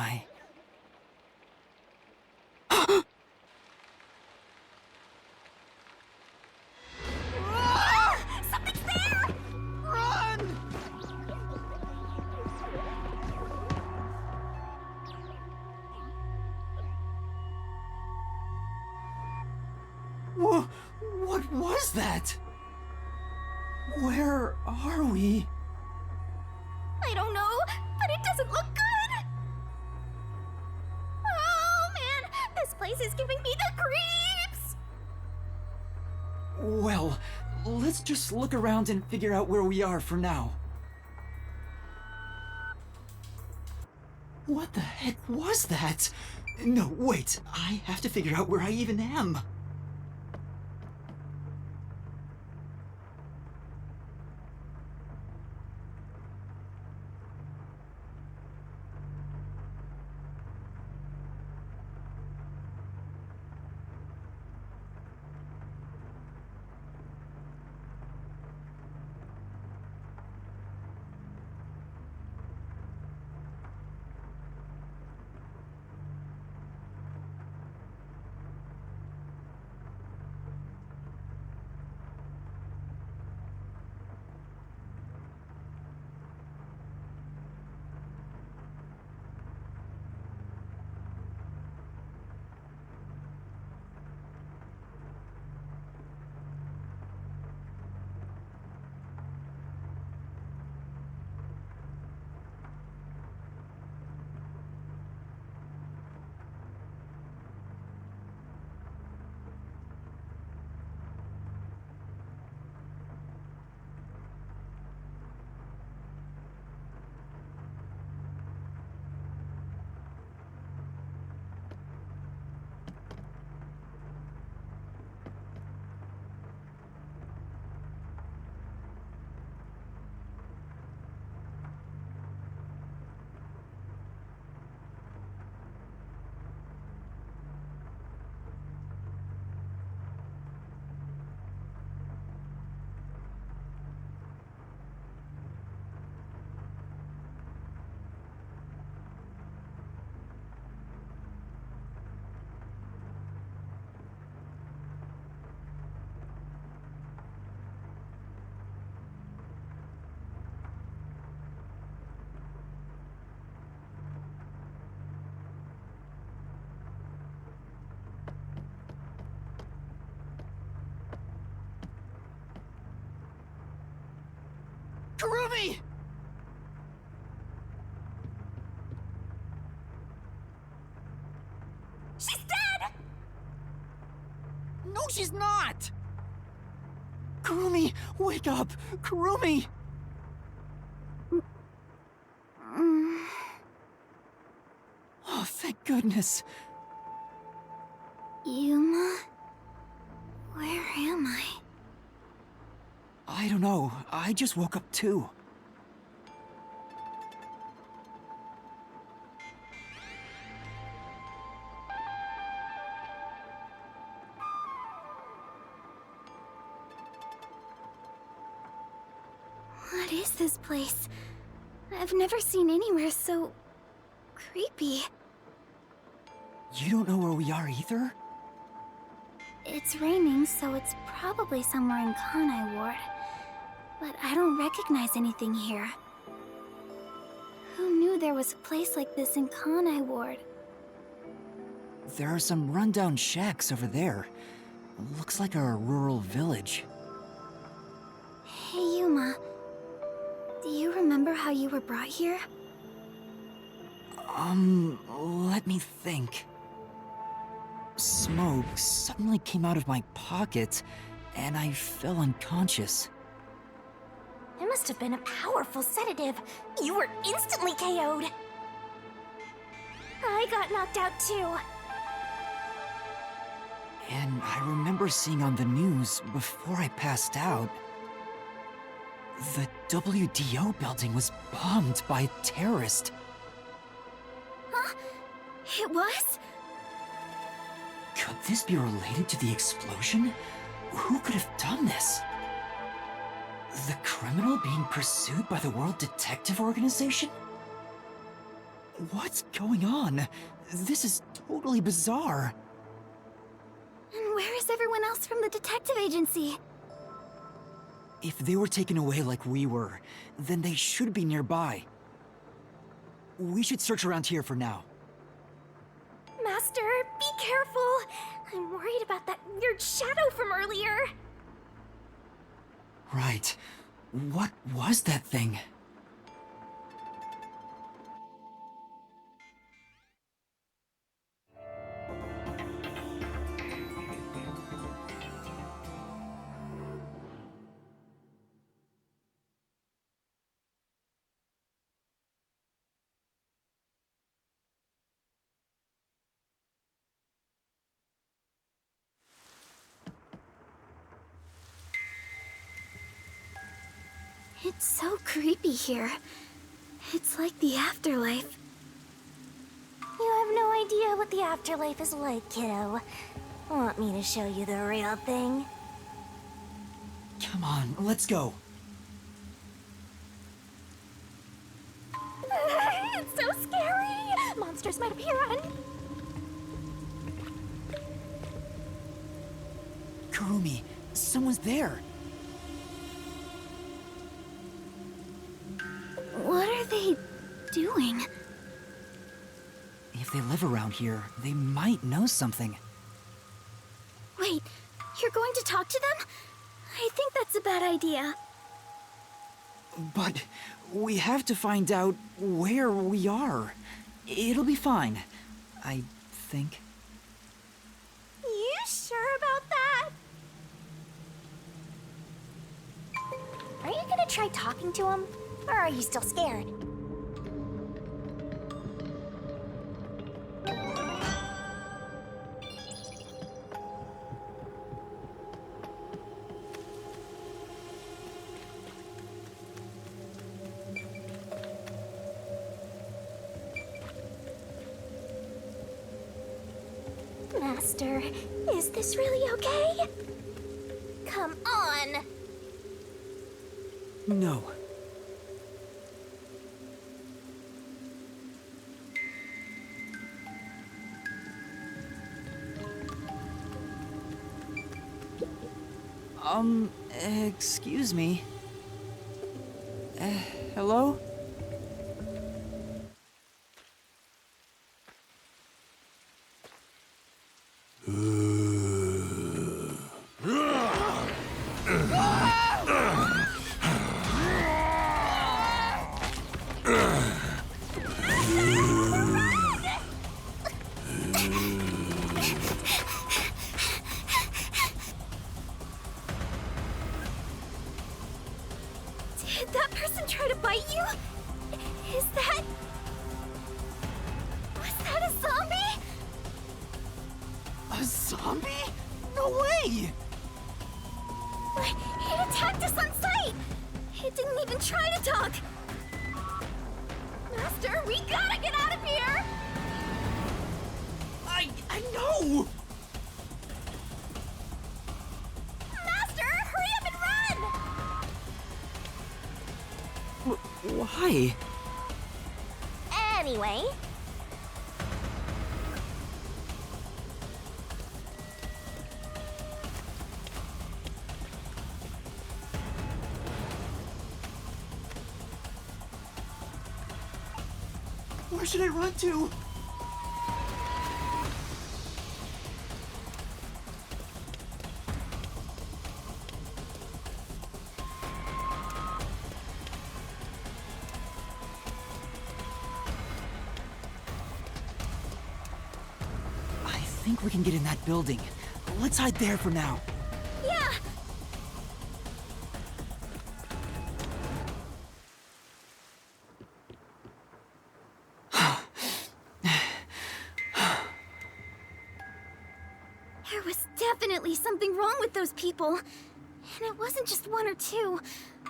my. Something's there! Run! What was that? Where are we? I don't know, but it doesn't look good! Oh man, this place is giving me the creeps! Well, let's just look around and figure out where we are for now. What the heck was that? No, wait, I have to figure out where I even am. Kurumi! She's dead! No, she's not! Kurumi, wake up! Kurumi! Oh, thank goodness. Yuma? Where am I? I don't know. I just woke up too. What is this place? I've never seen anywhere so creepy. You don't know where we are either? It's raining, so it's probably somewhere in Kanai Ward. But I don't recognize anything here. Who knew there was a place like this in Kanai Ward? There are some rundown shacks over there. Looks like a rural village. Hey Yuma, do you remember how you were brought here? Let me think. Smoke suddenly came out of my pocket, and I fell unconscious. It must have been a powerful sedative. You were instantly KO'd. I got knocked out too. And I remember seeing on the news before I passed out, the WDO building was bombed by a terrorist. Huh? It was? Could this be related to the explosion? Who could have done this? The criminal being pursued by the World Detective Organization? What's going on? This is totally bizarre. And where is everyone else from the detective agency? If they were taken away like we were, then they should be nearby. We should search around here for now. Master, be careful. I'm worried about that weird shadow from earlier. Right. What was that thing? It's so creepy here. It's like the afterlife. You have no idea what the afterlife is like, kiddo. Want me to show you the real thing? Come on, let's go. It's so scary! Monsters might appear on... Kurumi, someone's there. What are they doing? If they live around here, they might know something. Wait, you're going to talk to them? I think that's a bad idea. But we have to find out where we are. It'll be fine, I think. You sure about that? Are you gonna try talking to him? Or are you still scared? Master, is this really okay? Come on! No. Excuse me. Hello? Did that person try to bite you? Is that... Was that a zombie? A zombie? No way! It attacked us on sight! It didn't even try to talk! Master, we gotta get out of here! I know! Master, hurry up and run! Why? Anyway... Where should I run to? I think we can get in that building. Let's hide there for now. Yeah! There was definitely something wrong with those people. And it wasn't just one or two,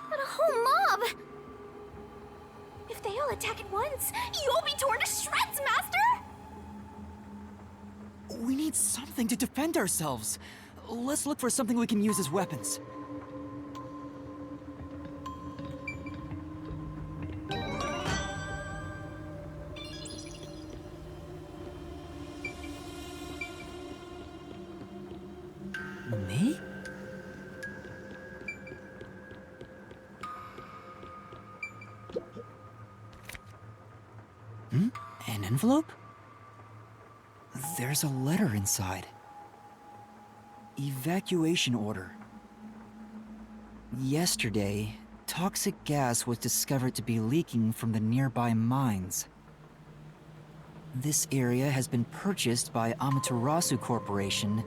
but a whole mob. If they all attack at once, you'll be torn to shreds, Master! We need something to defend ourselves. Let's look for something we can use as weapons. envelope? There's a letter inside. Evacuation order. Yesterday, toxic gas was discovered to be leaking from the nearby mines. This area has been purchased by Amaterasu Corporation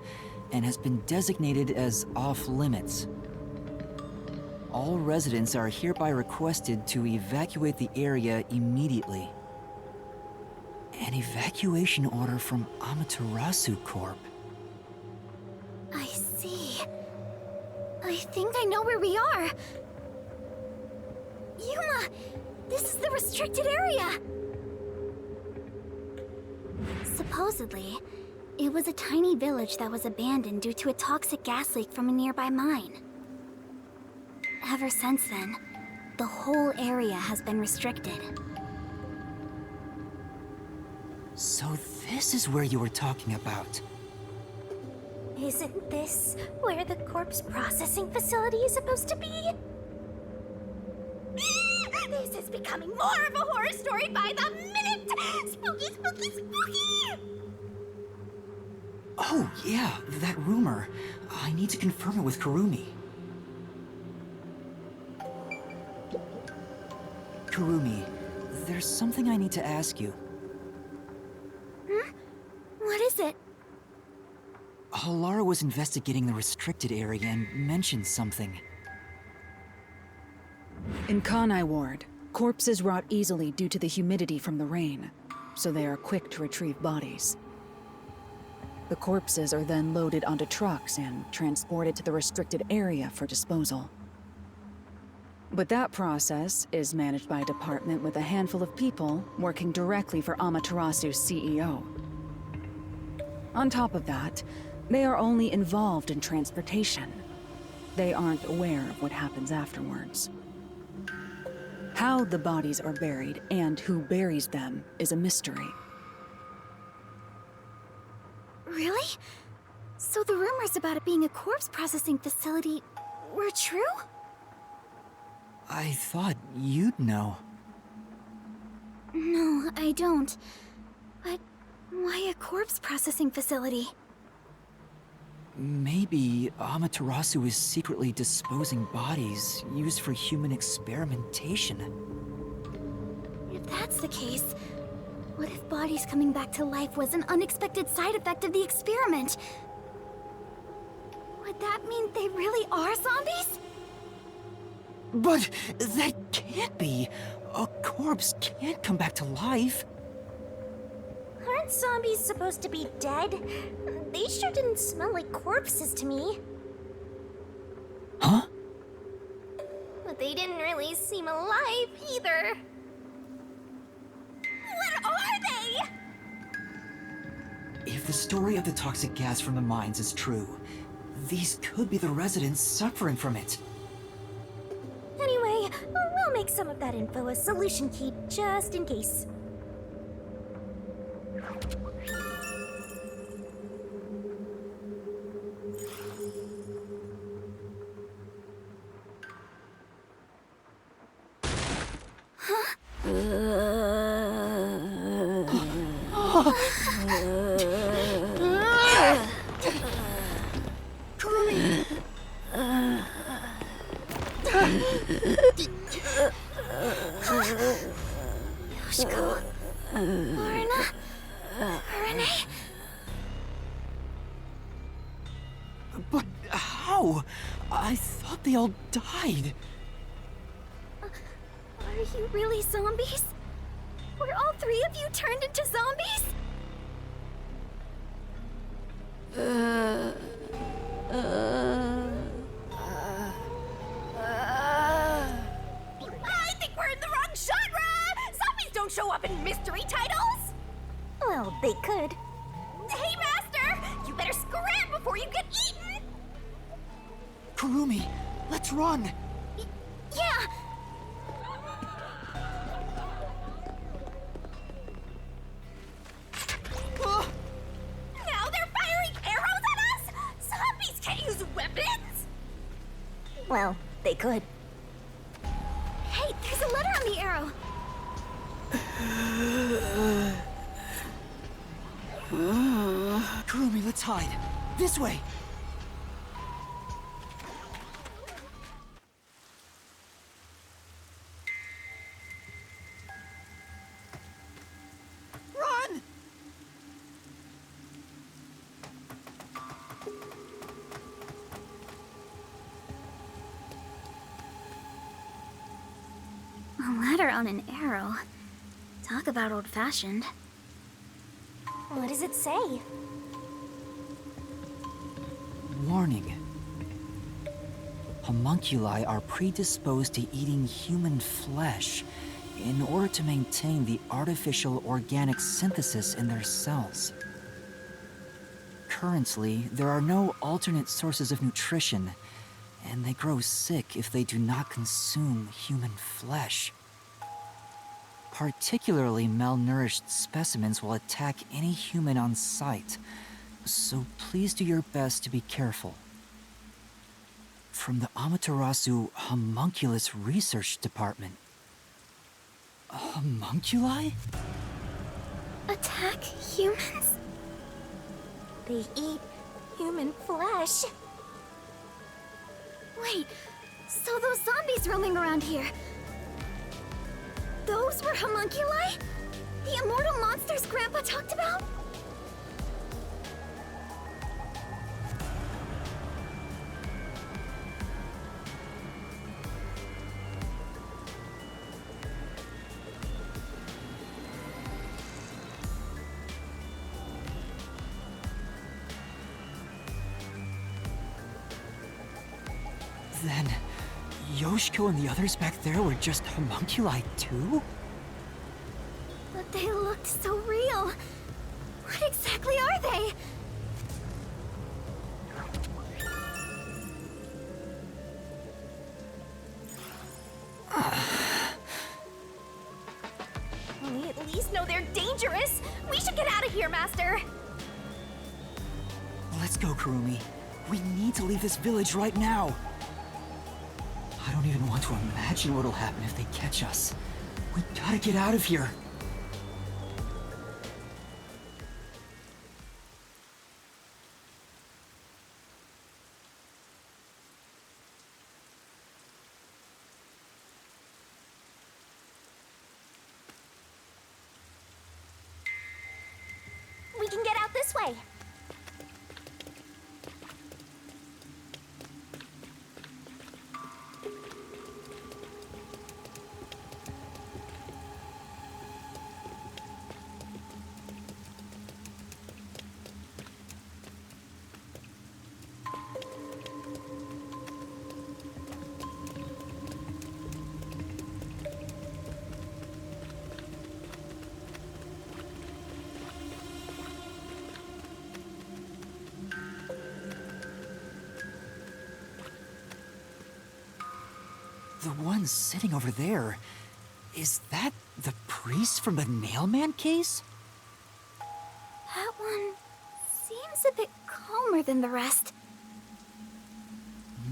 and has been designated as off-limits. All residents are hereby requested to evacuate the area immediately. An evacuation order from Amaterasu Corp. I see. I think I know where we are. Yuma! This is the restricted area! Supposedly, it was a tiny village that was abandoned due to a toxic gas leak from a nearby mine. Ever since then, the whole area has been restricted. So this is where you were talking about. Isn't this where the corpse processing facility is supposed to be? This is becoming more of a horror story by the minute! Spooky, spooky, spooky! Oh, yeah, that rumor. I need to confirm it with Kurumi. Kurumi, there's something I need to ask you. What is it? Halara was investigating the restricted area and mentioned something. In Kanai Ward, corpses rot easily due to the humidity from the rain, so they are quick to retrieve bodies. The corpses are then loaded onto trucks and transported to the restricted area for disposal. But that process is managed by a department with a handful of people working directly for Amaterasu's CEO. On top of that, they are only involved in transportation. They aren't aware of what happens afterwards. How the bodies are buried and who buries them is a mystery. Really? So the rumors about it being a corpse processing facility were true? I thought you'd know. No, I don't. But why a corpse processing facility? Maybe Amaterasu is secretly disposing bodies used for human experimentation. If that's the case, what if bodies coming back to life was an unexpected side effect of the experiment? Would that mean they really are zombies? But that can't be. A corpse can't come back to life. Aren't zombies supposed to be dead? They sure didn't smell like corpses to me. Huh? But they didn't really seem alive either. What are they? If the story of the toxic gas from the mines is true, these could be the residents suffering from it. Anyway, we'll make some of that info a solution key just in case. Yoshiko, Lorna, Renee. But how? I thought they all died. Are you really zombies? Were all three of you turned into zombies? I think we're in the wrong genre! Zombies don't show up in mystery titles! Well, they could. Hey, Master! You better scram before you get eaten! Kurumi, let's run. Yeah! Now they're firing arrows at us? Zombies can't use weapons! Well, they could. Hey, there's a letter on the arrow. Kurumi, let's hide. This way! Run! A ladder on an arrow. Talk about old-fashioned. What does it say? Warning. Homunculi are predisposed to eating human flesh in order to maintain the artificial organic synthesis in their cells. Currently, there are no alternate sources of nutrition, and they grow sick if they do not consume human flesh. Particularly malnourished specimens will attack any human on sight, so please do your best to be careful. From the Amaterasu Homunculus Research Department. Homunculi? Attack humans? They eat human flesh. Wait, so those zombies roaming around here, those were homunculi? The immortal monsters Grandpa talked about? Then, Yoshiko and the others back there were just homunculi too? But they looked so real. What exactly are they? We at least know they're dangerous. We should get out of here, Master. Let's go, Kurumi. We need to leave this village right now. I don't even want to imagine what'll happen if they catch us. We gotta get out of here. We can get out this way. The one sitting over there, is that the priest from the Nailman case? That one seems a bit calmer than the rest.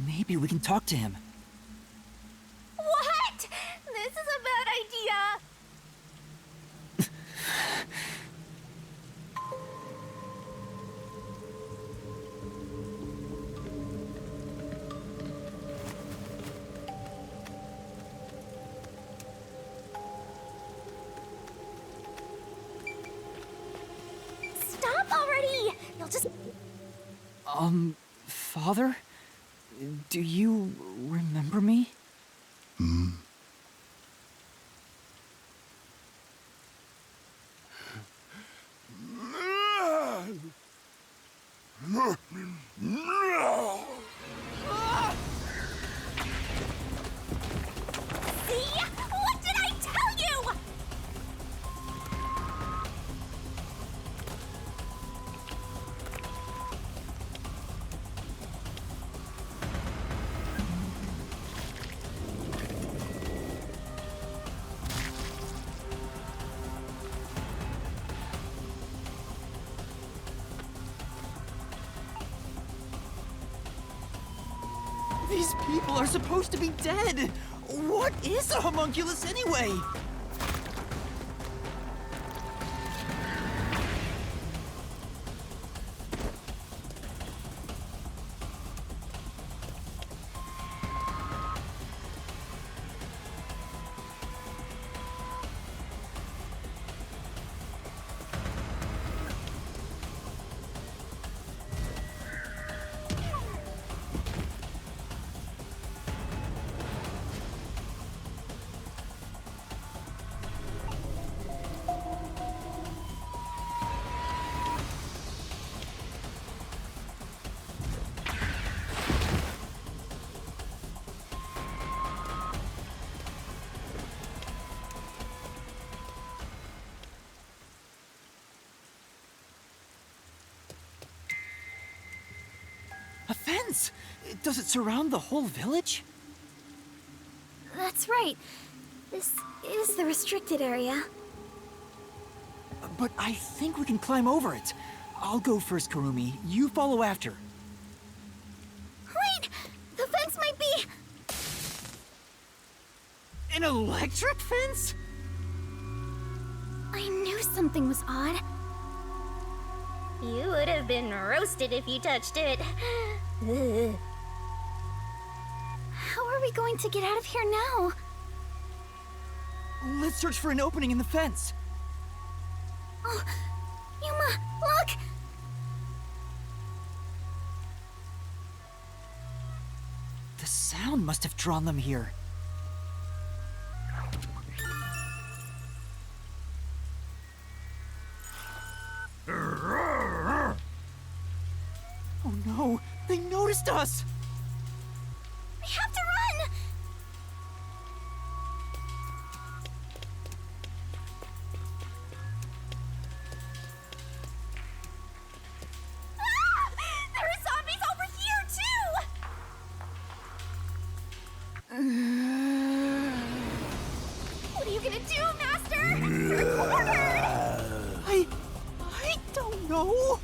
Maybe we can talk to him. What? This is a bad idea. Stop already! You'll just... Father? Do you remember me? See? What did I tell you? These people are supposed to be dead! What is a homunculus anyway? fence! Does it surround the whole village? That's right. This is the restricted area. But I think we can climb over it. I'll go first, Karumi. You follow after. Wait! The fence might be... An electric fence? I knew something was odd. You would have been roasted if you touched it. Ugh. How are we going to get out of here now? Let's search for an opening in the fence. Oh, Yuma, look! The sound must have drawn them here. Oh no, they noticed us! We have to run! Ah! There are zombies over here, too! What are you gonna do, Master? We're cornered! I don't know.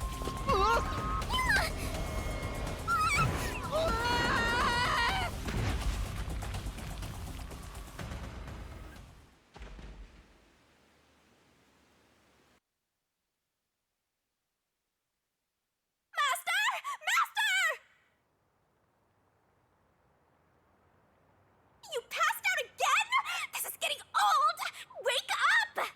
You passed out again? This is getting old! Wake up!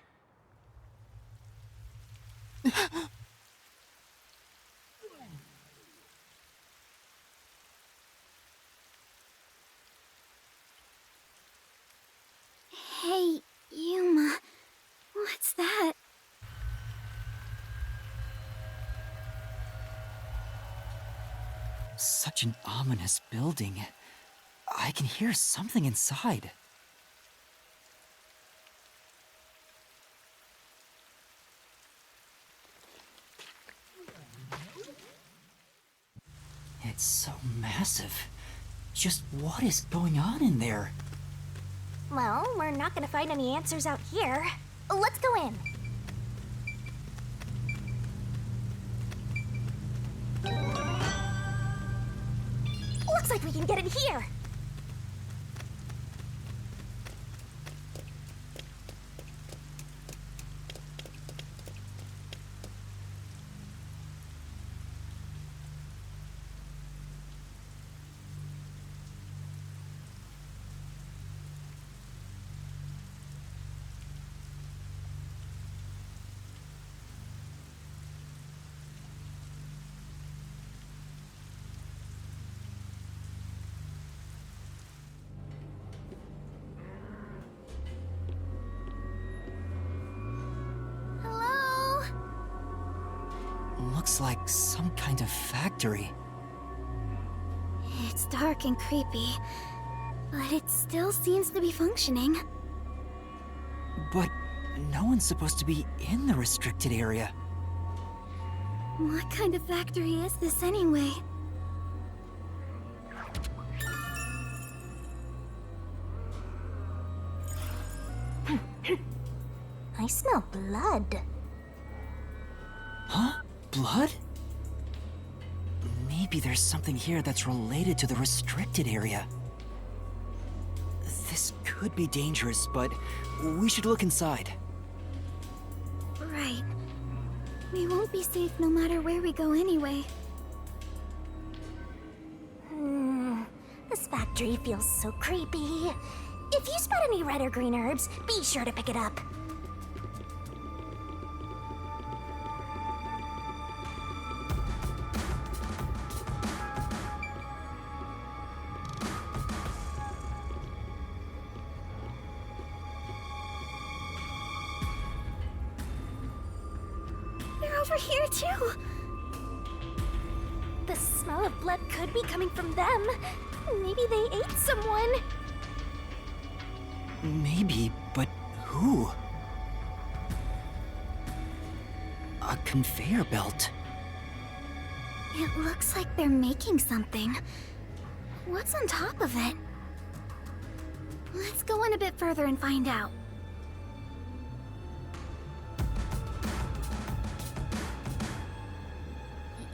Hey, Yuma. What's that? Such an ominous building. I can hear something inside. It's so massive. Just what is going on in there? Well, we're not gonna find any answers out here. Let's go in. Looks like we can get in here. Hello? Looks like some kind of factory. It's dark and creepy, but it still seems to be functioning. But no one's supposed to be in the restricted area. What kind of factory is this anyway? I smell blood. Huh? Blood? Maybe there's something here that's related to the restricted area. This could be dangerous, but we should look inside. Right. We won't be safe no matter where we go anyway. This factory feels so creepy. If you spot any red or green herbs, be sure to pick it up. They're over here too. The smell of blood could be coming from them. Maybe they ate someone. Maybe, but who? A conveyor belt. It looks like they're making something. What's on top of it? Let's go in a bit further and find out.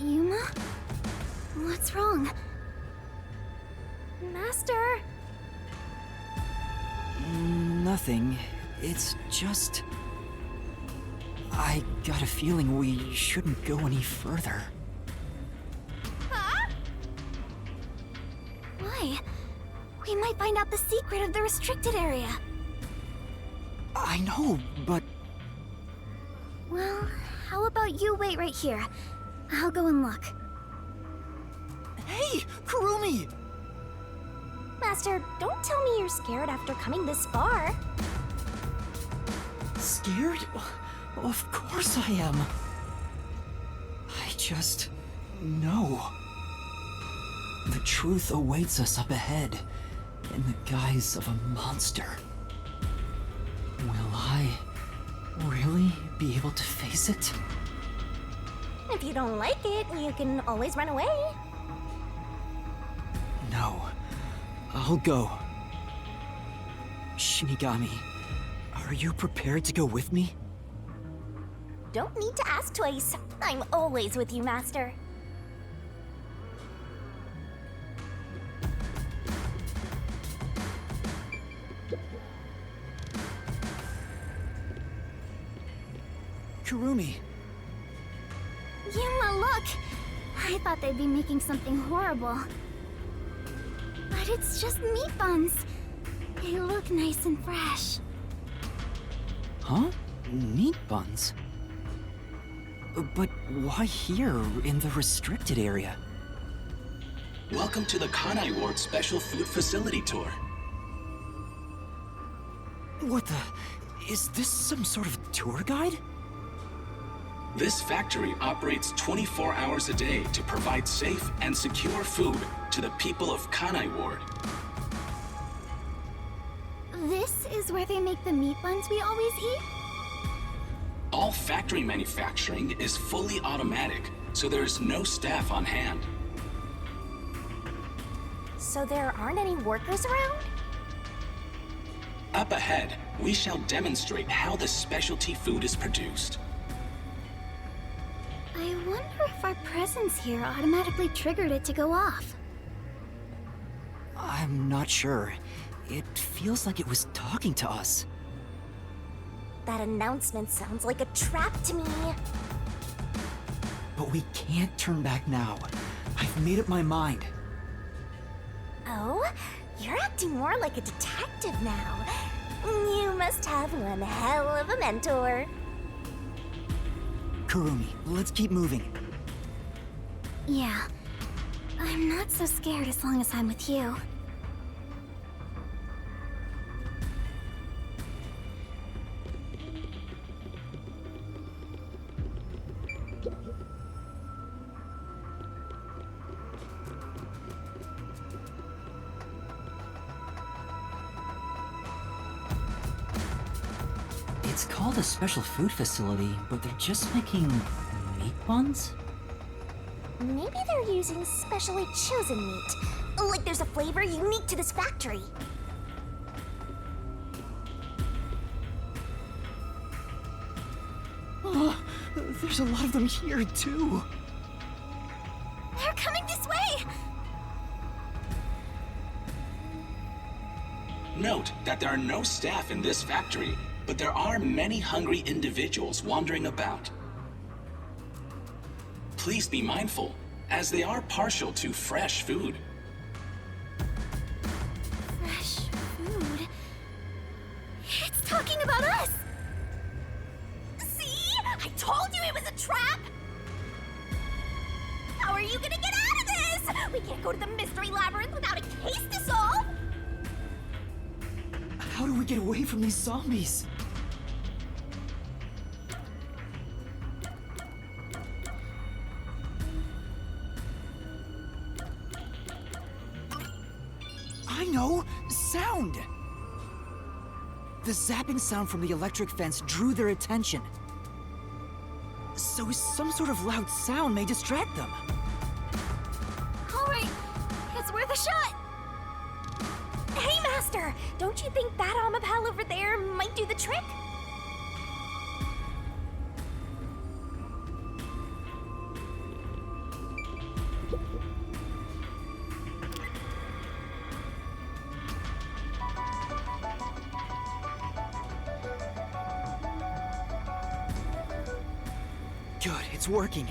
Yuma? What's wrong? Master? Nothing. It's just... I got a feeling we shouldn't go any further. Huh? Why? We might find out the secret of the restricted area. I know, but... Well, how about you wait right here? I'll go and look. Hey, Kurumi! Master, don't tell me you're scared after coming this far. Scared? Of course I am. I just know. The truth awaits us up ahead, in the guise of a monster. Will I really be able to face it? If you don't like it, you can always run away. No. I'll go. Shinigami, are you prepared to go with me? Don't need to ask twice. I'm always with you, Master. Kurumi. Yuma, look! I thought they'd be making something horrible. But it's just meat buns. They look nice and fresh. Huh? Meat buns? But why here, in the restricted area? Welcome to the Kanai Ward Special Food Facility Tour. What the... Is this some sort of tour guide? This factory operates 24 hours a day to provide safe and secure food to the people of Kanai Ward. This is where they make the meat buns we always eat? All factory manufacturing is fully automatic, so there is no staff on hand. So there aren't any workers around? Up ahead, we shall demonstrate how the specialty food is produced. I wonder if our presence here automatically triggered it to go off. I'm not sure. It feels like it was talking to us. That announcement sounds like a trap to me. But we can't turn back now. I've made up my mind. Oh? You're acting more like a detective now. You must have one hell of a mentor. Kurumi, let's keep moving. Yeah. I'm not so scared as long as I'm with you. It's called a special food facility, but they're just making meat buns? Maybe they're using specially chosen meat. Like there's a flavor unique to this factory. Oh, there's a lot of them here, too. They're coming this way! Note that there are no staff in this factory, but there are many hungry individuals wandering about. Please be mindful, as they are partial to fresh food. Fresh food? It's talking about us! See? I told you it was a trap! How are you gonna get out of this? We can't go to the mystery labyrinth without a case to solve! How do we get away from these zombies? I know! Sound! The zapping sound from the electric fence drew their attention. So some sort of loud sound may distract them. shot! Hey, Master! Don't you think that Amapal over there might do the trick? Good, it's working.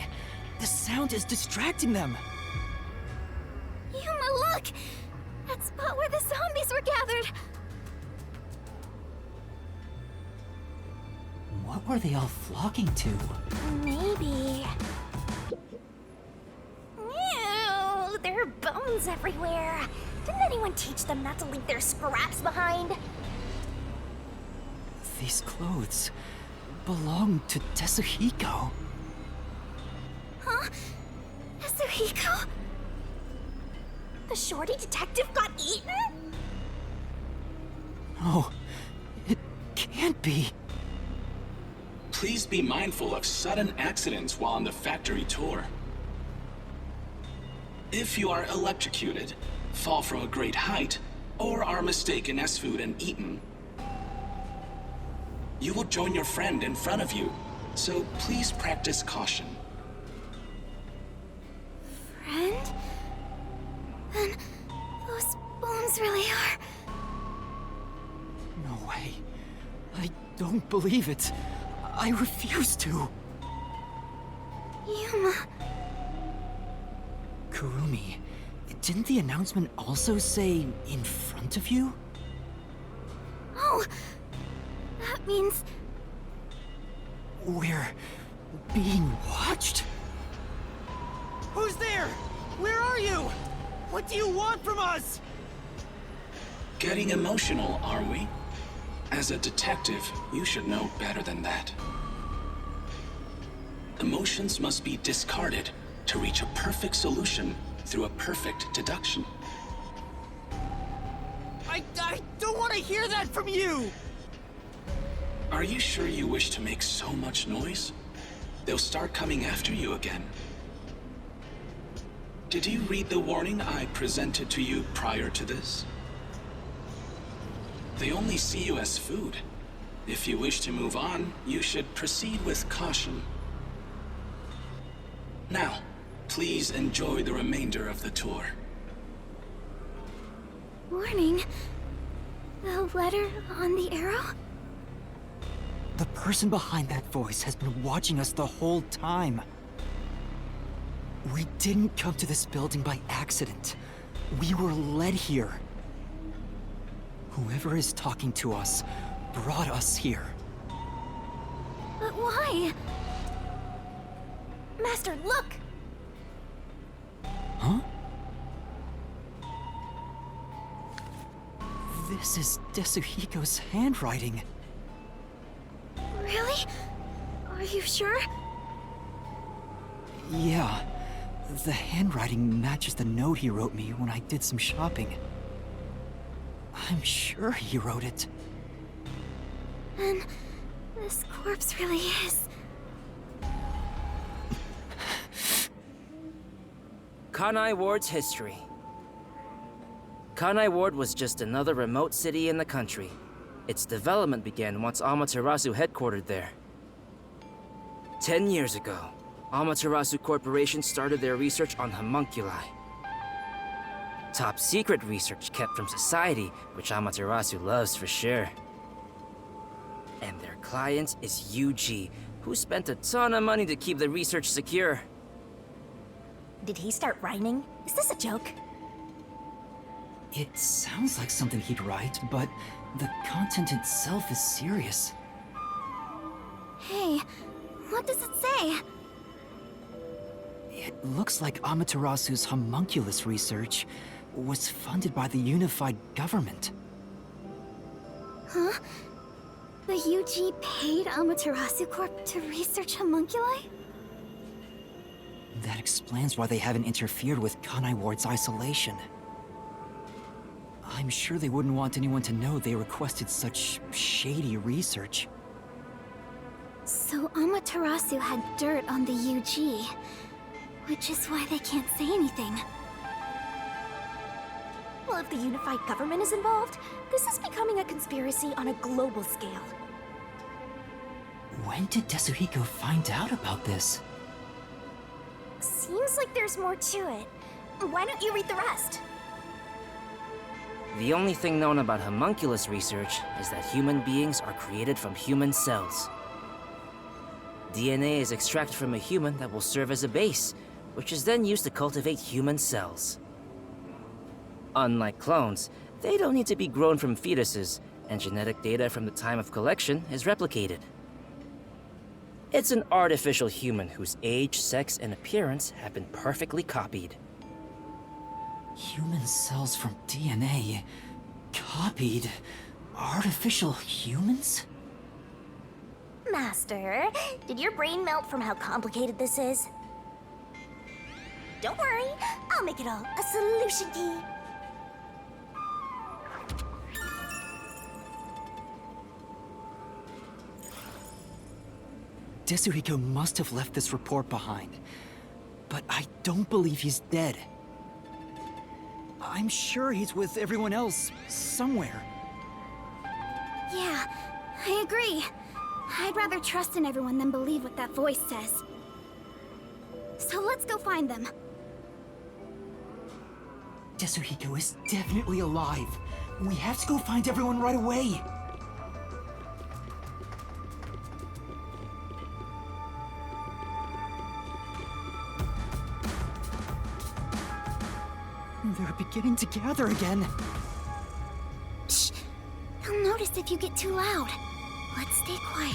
The sound is distracting them. Yuma, look! That spot where the zombies were gathered! What were they all flocking to? Maybe... Ew, there are bones everywhere. Didn't anyone teach them not to leave their scraps behind? These clothes belong to Tetsuhiko. Huh? Yasuhiko? The shorty detective got eaten? No, it can't be. Please be mindful of sudden accidents while on the factory tour. If you are electrocuted, fall from a great height, or are mistaken as food and eaten, you will join your friend in front of you, so please practice caution. Friend? Then those bones really are... No way. I don't believe it. I refuse to. Yuma... Kurumi, didn't the announcement also say in front of you? Oh... That means... We're being watched? Who's there? Where are you? What do you want from us? Getting emotional, are we? As a detective, you should know better than that. Emotions must be discarded to reach a perfect solution through a perfect deduction. I don't want to hear that from you! Are you sure you wish to make so much noise? They'll start coming after you again. Did you read the warning I presented to you prior to this? They only see you as food. If you wish to move on, you should proceed with caution. Now, please enjoy the remainder of the tour. Warning? The letter on the arrow? The person behind that voice has been watching us the whole time. We didn't come to this building by accident. We were led here. Whoever is talking to us brought us here. But why? Master, look! Huh? This is Tetsuhiko's handwriting. Really? Are you sure? Yeah. The handwriting matches the note he wrote me when I did some shopping. I'm sure he wrote it. And this corpse really is... Kanai Ward's history. Kanai Ward was just another remote city in the country. Its development began once Amaterasu headquartered there. 10 years ago, Amaterasu Corporation started their research on homunculi. Top secret research kept from society, which Amaterasu loves for sure. And their client is Yuji, who spent a ton of money to keep the research secure. Did he start rhyming? Is this a joke? It sounds like something he'd write, but the content itself is serious. Hey, what does it say? It looks like Amaterasu's homunculus research was funded by the unified government. Huh? The UG paid Amaterasu Corp to research homunculi? That explains why they haven't interfered with Kanai Ward's isolation. I'm sure they wouldn't want anyone to know they requested such shady research. So Amaterasu had dirt on the UG, which is why they can't say anything. Well, if the unified government is involved, this is becoming a conspiracy on a global scale. When did Tetsuhiko find out about this? Seems like there's more to it. Why don't you read the rest? The only thing known about homunculus research is that human beings are created from human cells. DNA is extracted from a human that will serve as a base, which is then used to cultivate human cells. Unlike clones, they don't need to be grown from fetuses, and genetic data from the time of collection is replicated. It's an artificial human whose age, sex, and appearance have been perfectly copied. Human cells from DNA. Copied. Artificial humans? Master, did your brain melt from how complicated this is? Don't worry, I'll make it all a solution key. Tetsuhiko must have left this report behind. But I don't believe he's dead. I'm sure he's with everyone else, somewhere. Yeah, I agree. I'd rather trust in everyone than believe what that voice says. So let's go find them. Tetsuhiko is definitely alive. We have to go find everyone right away. They're beginning to gather again. Shh! They'll notice if you get too loud. Let's stay quiet.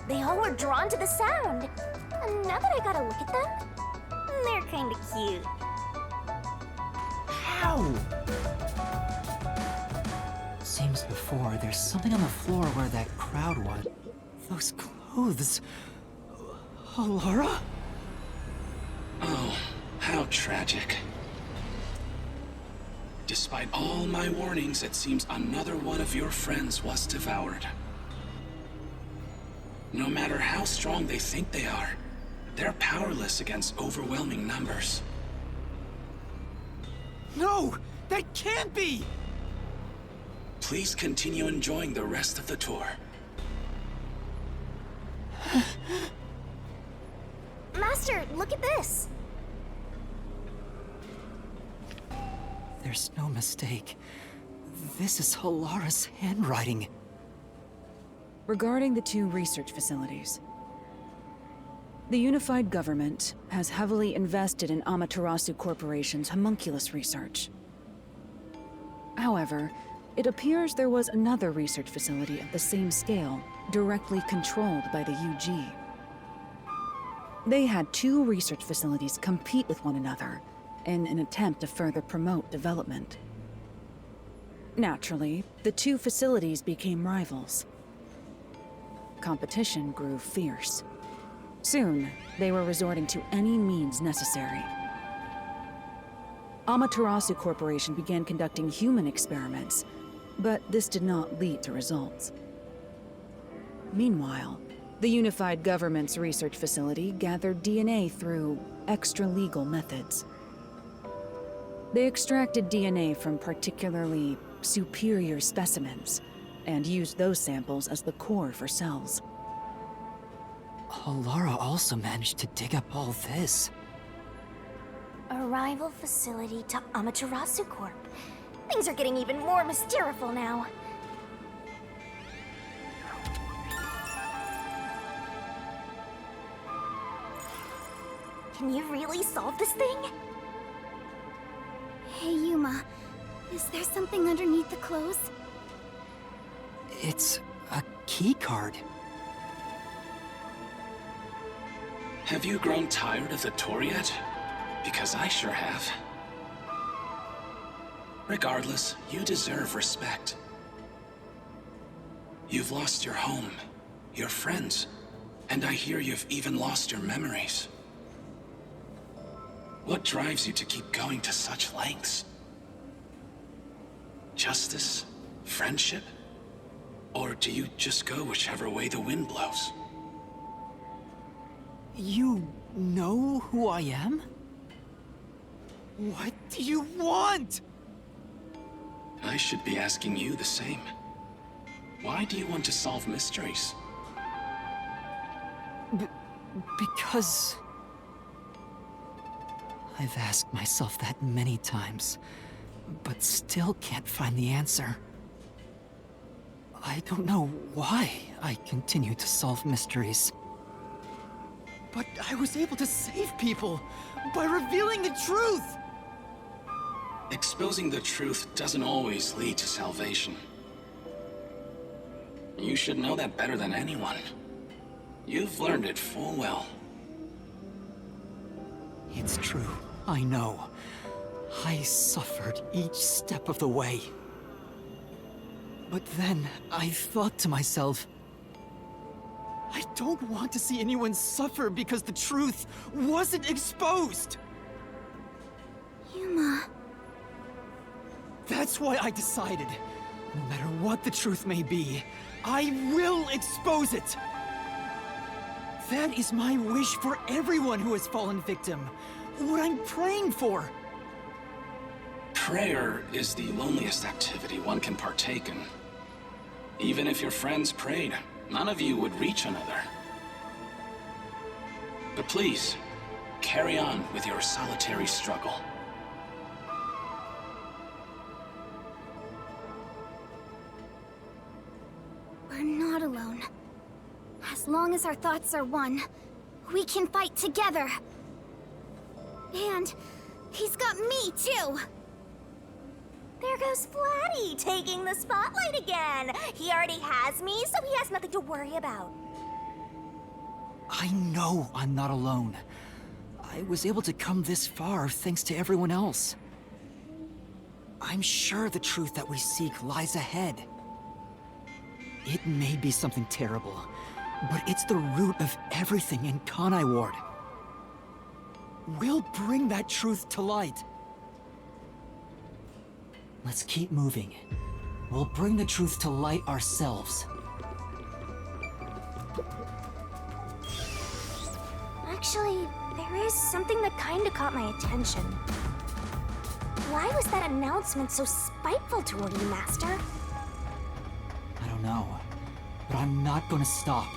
They all were drawn to the sound. And now that I got a look at them, they're kinda cute. How? Same as before, there's something on the floor where that crowd was. Those clothes. Alara? Oh, how tragic. Despite all my warnings, it seems another one of your friends was devoured. No matter how strong they think they are, they're powerless against overwhelming numbers. No! That can't be! Please continue enjoying the rest of the tour. Master, look at this! There's no mistake. This is Halara's handwriting. Regarding the two research facilities, the unified government has heavily invested in Amaterasu Corporation's homunculus research. However, it appears there was another research facility of the same scale, directly controlled by the UG. They had two research facilities compete with one another in an attempt to further promote development. Naturally, the two facilities became rivals. Competition grew fierce. Soon, they were resorting to any means necessary. Amaterasu Corporation began conducting human experiments, but this did not lead to results. Meanwhile, the unified government's research facility gathered DNA through extra-legal methods. They extracted DNA from particularly superior specimens, and used those samples as the core for cells. Halara also managed to dig up all this. A rival facility to Amaterasu Corp. Things are getting even more mysterious now. Can you really solve this thing? Hey, Yuma. Is there something underneath the clothes? It's a key card. Have you grown tired of the tour yet? Because I sure have. Regardless, you deserve respect. You've lost your home, your friends, And I hear you've even lost your memories. What drives you to keep going to such lengths? Justice? Friendship? Or do you just go whichever way the wind blows? You know who I am? What do you want? I should be asking you the same. Why do you want to solve mysteries? Because... I've asked myself that many times, but still can't find the answer. I don't know why I continue to solve mysteries. But I was able to save people by revealing the truth! Exposing the truth doesn't always lead to salvation. You should know that better than anyone. You've learned it full well. It's true, I know. I suffered each step of the way. But then I thought to myself, I don't want to see anyone suffer because the truth wasn't exposed! Yuma. That's why I decided, no matter what the truth may be, I will expose it! That is my wish for everyone who has fallen victim. What I'm praying for. Prayer is the loneliest activity one can partake in. Even if your friends prayed, none of you would reach another. But please, carry on with your solitary struggle. We're not alone. As long as our thoughts are one, we can fight together. And he's got me, too! There goes Flatty, taking the spotlight again! He already has me, so he has nothing to worry about. I know I'm not alone. I was able to come this far thanks to everyone else. I'm sure the truth that we seek lies ahead. It may be something terrible, but it's the root of everything in Kanai Ward. We'll bring that truth to light. Let's keep moving. We'll bring the truth to light ourselves. Actually, there is something that kinda caught my attention. Why was that announcement so spiteful toward you, Master? I don't know, but I'm not gonna stop,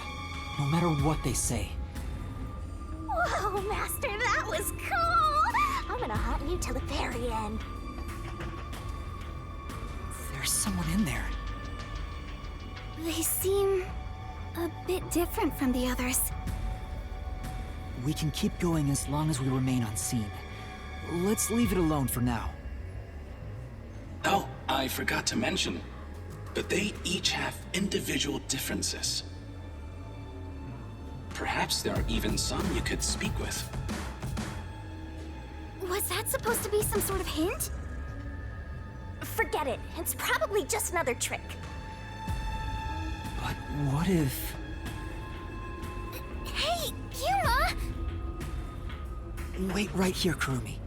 no matter what they say. Whoa, Master, that was cool! I'm gonna haunt you till the very end. There's someone in there. They seem a bit different from the others. We can keep going as long as we remain unseen. Let's leave it alone for now. Oh, I forgot to mention, but they each have individual differences. Perhaps there are even some you could speak with. Was that supposed to be some sort of hint? Forget it. It's probably just another trick. But what if... Hey, Yuma! Wait right here, Kurumi.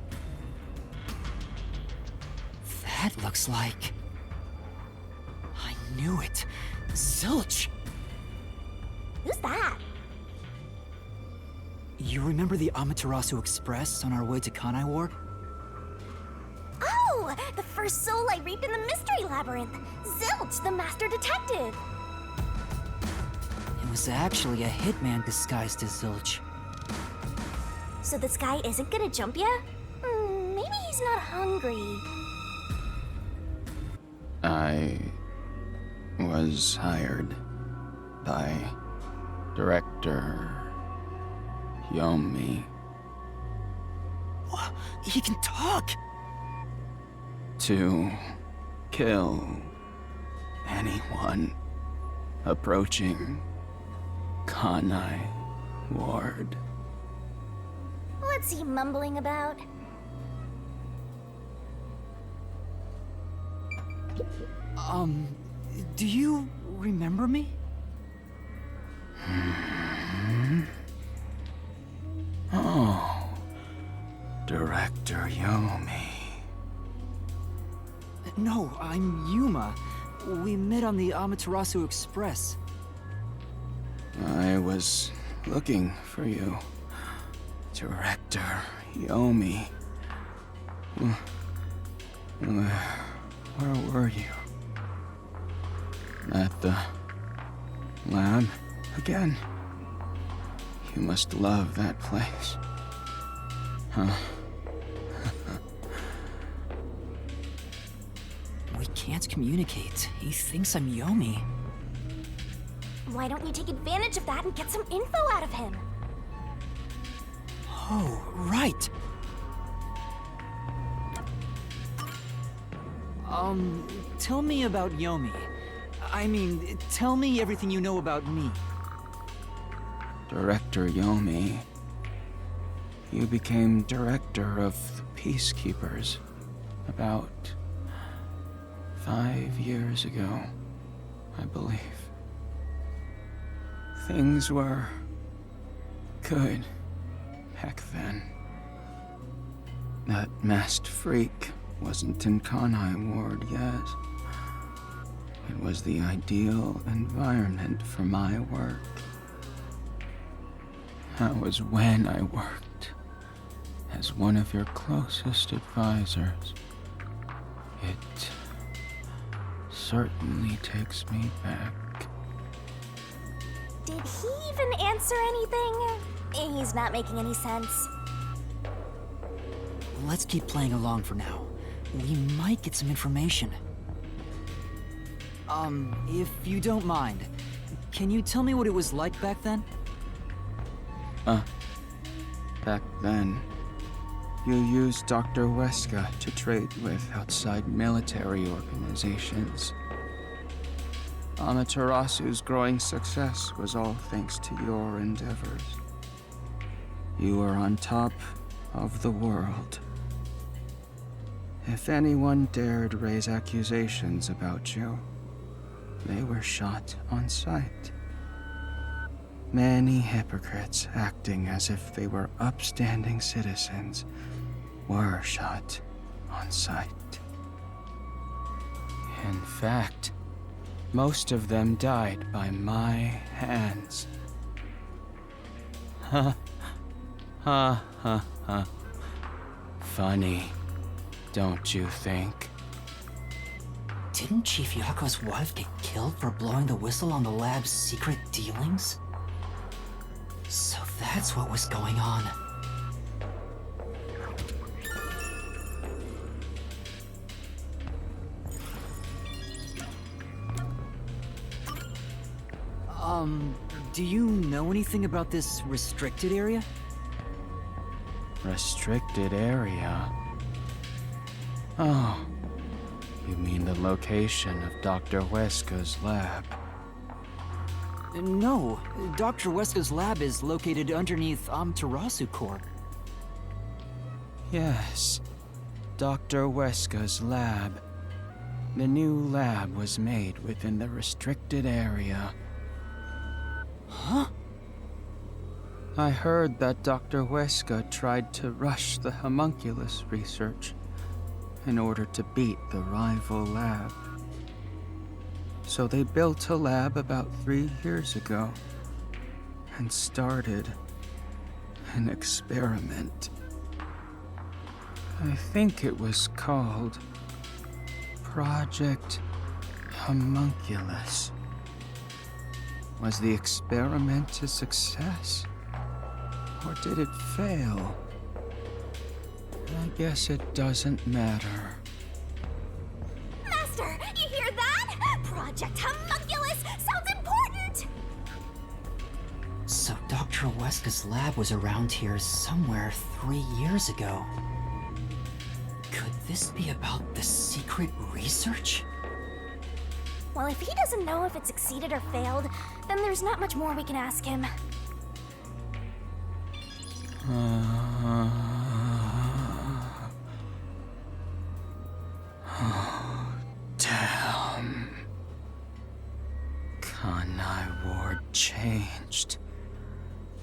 That looks like... I knew it. Zilch! Who's that? You remember the Amaterasu Express on our way to Kanai Ward? Oh! The first soul I reaped in the Mystery Labyrinth! Zilch, the Master Detective! It was actually a hitman disguised as Zilch. So this guy isn't gonna jump ya? Maybe he's not hungry. I was hired by Director Yomi He can talk! to kill anyone approaching Kanai Ward. What's he mumbling about? Do you remember me? Director Yomi. No, I'm Yuma. We met on the Amaterasu Express. I was looking for you. Director Yomi. Where were you? At the lab again? You must love that place. Huh? We can't communicate. He thinks I'm Yomi. Why don't you take advantage of that and get some info out of him? Oh, right. Tell me about Yomi. I mean, tell me everything you know about me. Director Yomi. You became director of the Peacekeepers about 5 years ago, I believe. Things were good back then. That masked freak wasn't in Kanai Ward yet. It was the ideal environment for my work. That was when I worked as one of your closest advisors. It certainly takes me back. Did he even answer anything? He's not making any sense. Let's keep playing along for now. We might get some information. If you don't mind, can you tell me what it was like back then? Back then, you used Dr. Weska to trade with outside military organizations. Amaterasu's growing success was all thanks to your endeavors. You were on top of the world. If anyone dared raise accusations about you, they were shot on sight. Many hypocrites acting as if they were upstanding citizens were shot on sight. In fact, most of them died by my hands. Ha, ha, ha, ha. Funny, don't you think? Didn't Chief Yako's wife get killed for blowing the whistle on the lab's secret dealings? So that's what was going on. Do you know anything about this restricted area? Restricted area? Oh, you mean the location of Dr. Weska's lab? No, Dr. Weska's lab is located underneath Amaterasu Corp. Yes, Dr. Weska's lab. The new lab was made within the restricted area. Huh? I heard that Dr. Weska tried to rush the homunculus research in order to beat the rival lab. So they built a lab about 3 years ago and started an experiment. I think it was called Project Homunculus. Was the experiment a success? Or did it fail? I guess it doesn't matter. Master, you hear that? Project Homunculus sounds important! So Dr. Weska's lab was around here somewhere 3 years ago. Could this be about the secret research? Well, if he doesn't know if it succeeded or failed, then there's not much more we can ask him. Damn. Kanai Ward changed.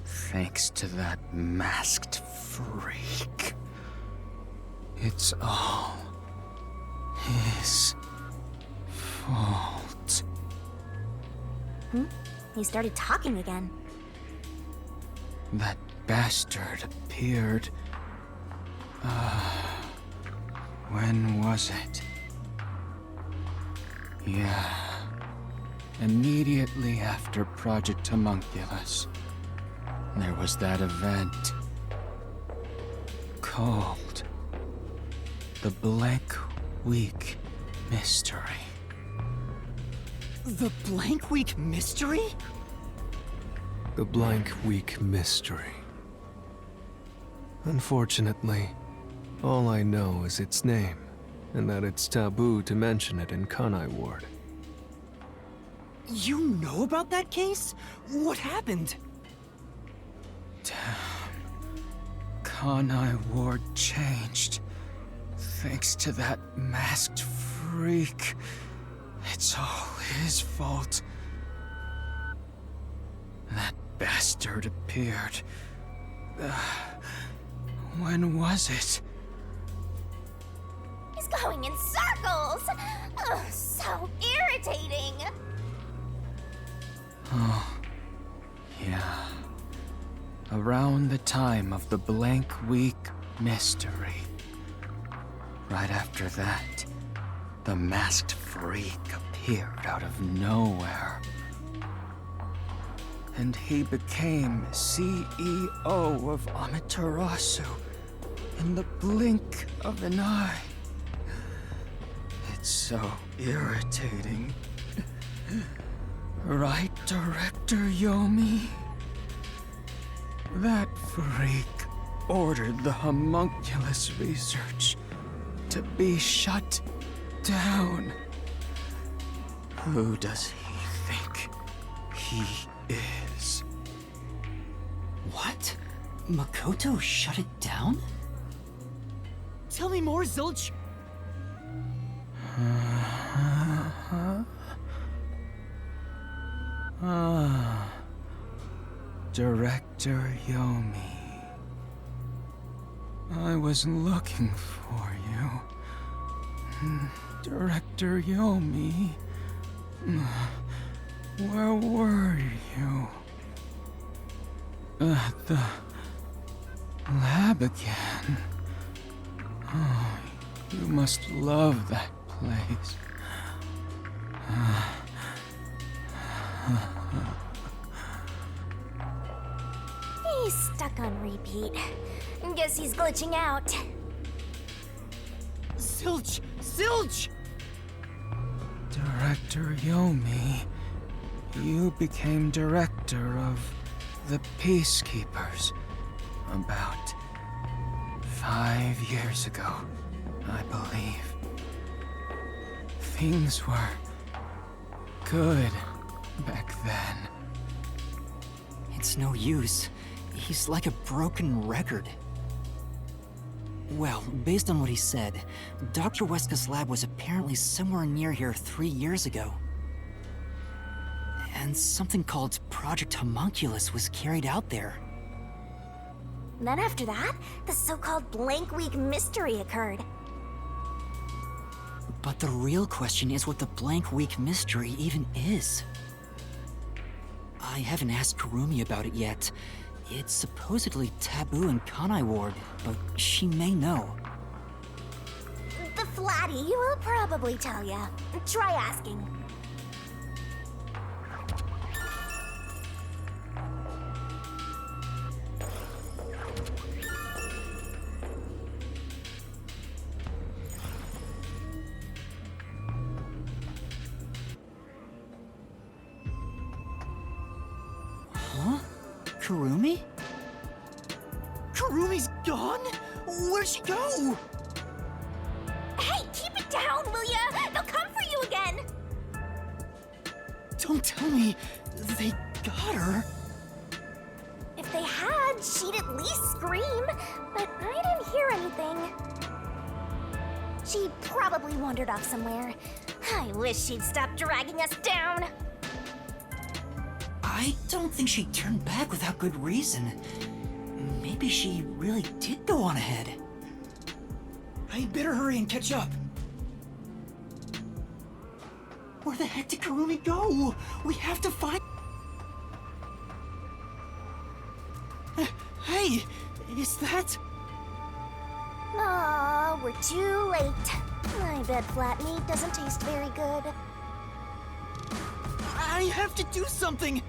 Thanks to that masked freak. It's all his fault. He started talking again. That bastard appeared. When was it? Yeah. Immediately after Project Homunculus. There was that event. Called the Blank Week Mystery. The Blank Week Mystery? The Blank Week Mystery. Unfortunately, all I know is its name, and that it's taboo to mention it in Kanai Ward. You know about that case? What happened? Kanai Ward changed. Thanks to that masked freak. It's all his fault. That bastard appeared. When was it? He's going in circles! Ugh, so irritating! Yeah. Around the time of the Blank Week Mystery. Right after that, the masked freak appeared out of nowhere. And he became CEO of Amaterasu in the blink of an eye. It's so irritating. Right, Director Yomi? That freak ordered the homunculus research to be shut down. Who does he think he is? What? Makoto shut it down? Tell me more, Zilch! Director Yomi. I was looking for you. Director Yomi. Where were you? At the lab again. Oh, you must love that place. He's stuck on repeat. Guess he's glitching out. Zilch! Zilch! Director Yomi, you became director of the Peacekeepers about 5 years ago, I believe. Things were good back then. It's no use. He's like a broken record. Well, based on what he said, Dr. Weska's lab was apparently somewhere near here 3 years ago. And something called Project Homunculus was carried out there. Then after that, the so-called Blank Week Mystery occurred. But the real question is what the Blank Week Mystery even is. I haven't asked Kurumi about it yet. It's supposedly taboo in Kanai Ward, but she may know. The Flatty will probably tell ya. Try asking. Huh? Kurumi? Kurumi's gone? Where'd she go? Hey, keep it down, will ya? They'll come for you again! Don't tell me they got her. If they had, she'd at least scream, but I didn't hear anything. She probably wandered off somewhere. I wish she'd stop dragging us down. I don't think she turned back without good reason. Maybe she really did go on ahead. I better hurry and catch up. Where the heck did Kurumi go? We have to find... Hey, is that... Aw, we're too late. I bet flat meat doesn't taste very good. I have to do something!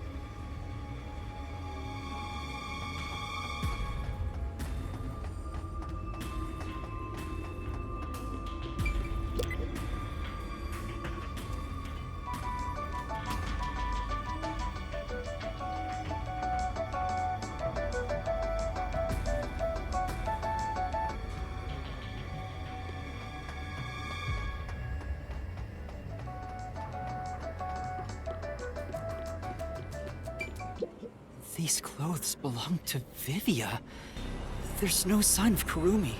These clothes belong to Vivia. There's no sign of Kurumi.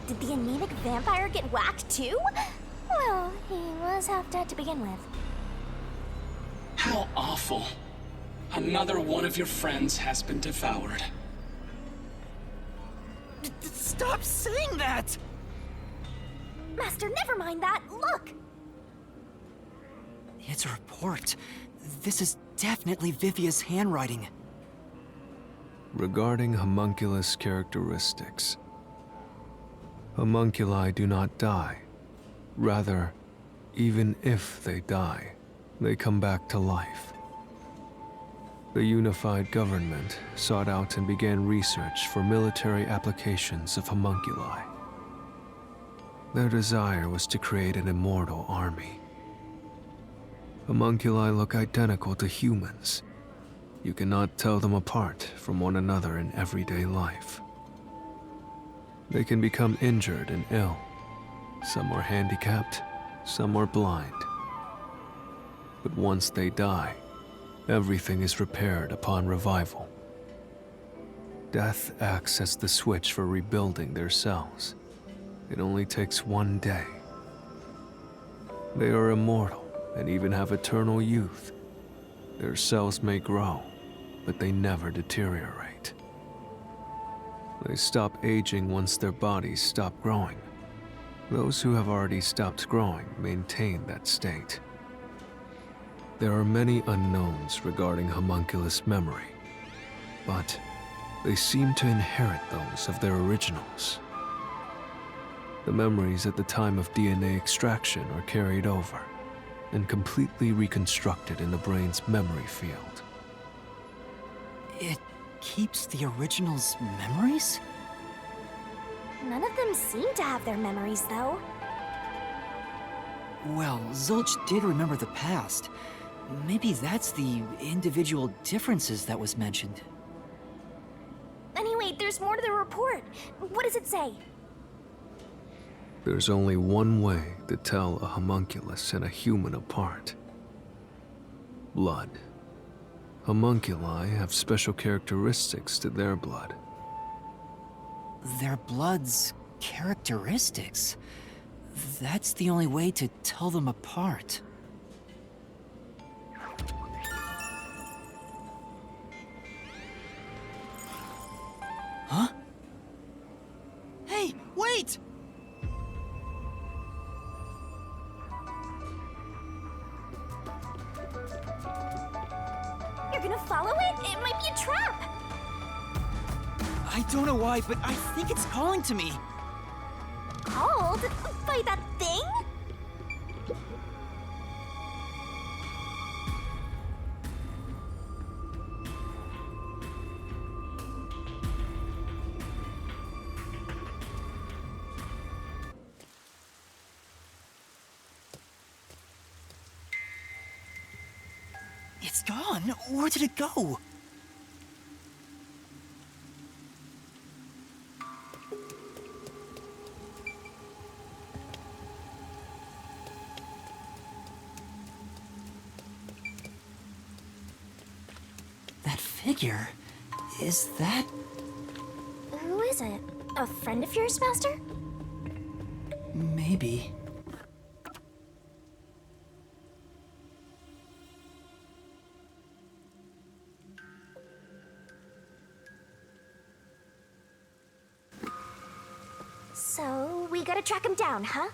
Did the anemic vampire get whacked too? Well, he was half dead to begin with. How awful. Another one of your friends has been devoured. Stop saying that! Master, never mind that. Look! It's a report. This is definitely Vivia's handwriting. Regarding homunculus characteristics, homunculi do not die. Rather, even if they die, they come back to life. The unified government sought out and began research for military applications of homunculi. Their desire was to create an immortal army. Homunculi look identical to humans. You cannot tell them apart from one another in everyday life. They can become injured and ill. Some are handicapped, some are blind. But once they die, everything is repaired upon revival. Death acts as the switch for rebuilding their cells. It only takes one day. They are immortal and even have eternal youth. Their cells may grow, but they never deteriorate. They stop aging once their bodies stop growing. Those who have already stopped growing maintain that state. There are many unknowns regarding homunculus memory, but they seem to inherit those of their originals. The memories at the time of DNA extraction are carried over and completely reconstructed in the brain's memory field. It keeps the original's memories? None of them seem to have their memories, though. Well, Zilch did remember the past. Maybe that's the individual differences that was mentioned. Anyway, there's more to the report. What does it say? There's only one way to tell a homunculus and a human apart. Blood. Homunculi have special characteristics to their blood. Their blood's characteristics? That's the only way to tell them apart. Huh? Hey, wait! You're gonna follow it? It might be a trap! I don't know why, but I think it's calling to me. Called? By that thing? It's gone. Where did it go? That figure, is that... Who is it? A friend of yours, Master? Maybe. So, we gotta track him down, huh?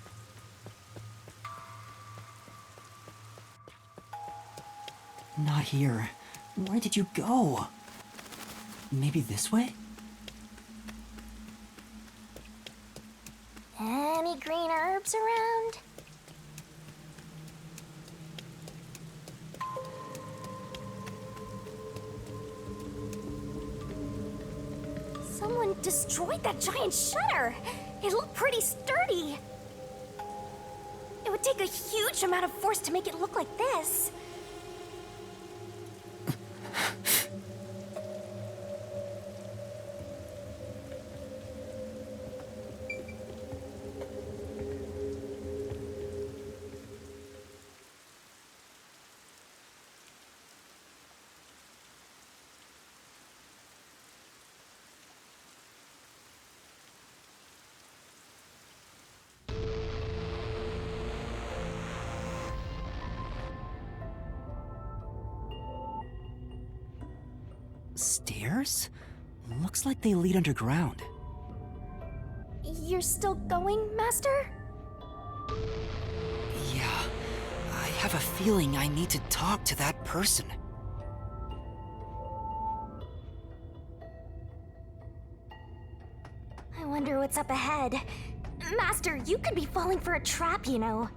Not here. Where did you go? Maybe this way? Any green herbs around? Someone destroyed that giant shutter! It looked pretty sturdy! It would take a huge amount of force to make it look like this. Stairs? Looks like they lead underground. You're still going, Master? Yeah, I have a feeling I need to talk to that person. I wonder what's up ahead. Master, you could be falling for a trap, you know.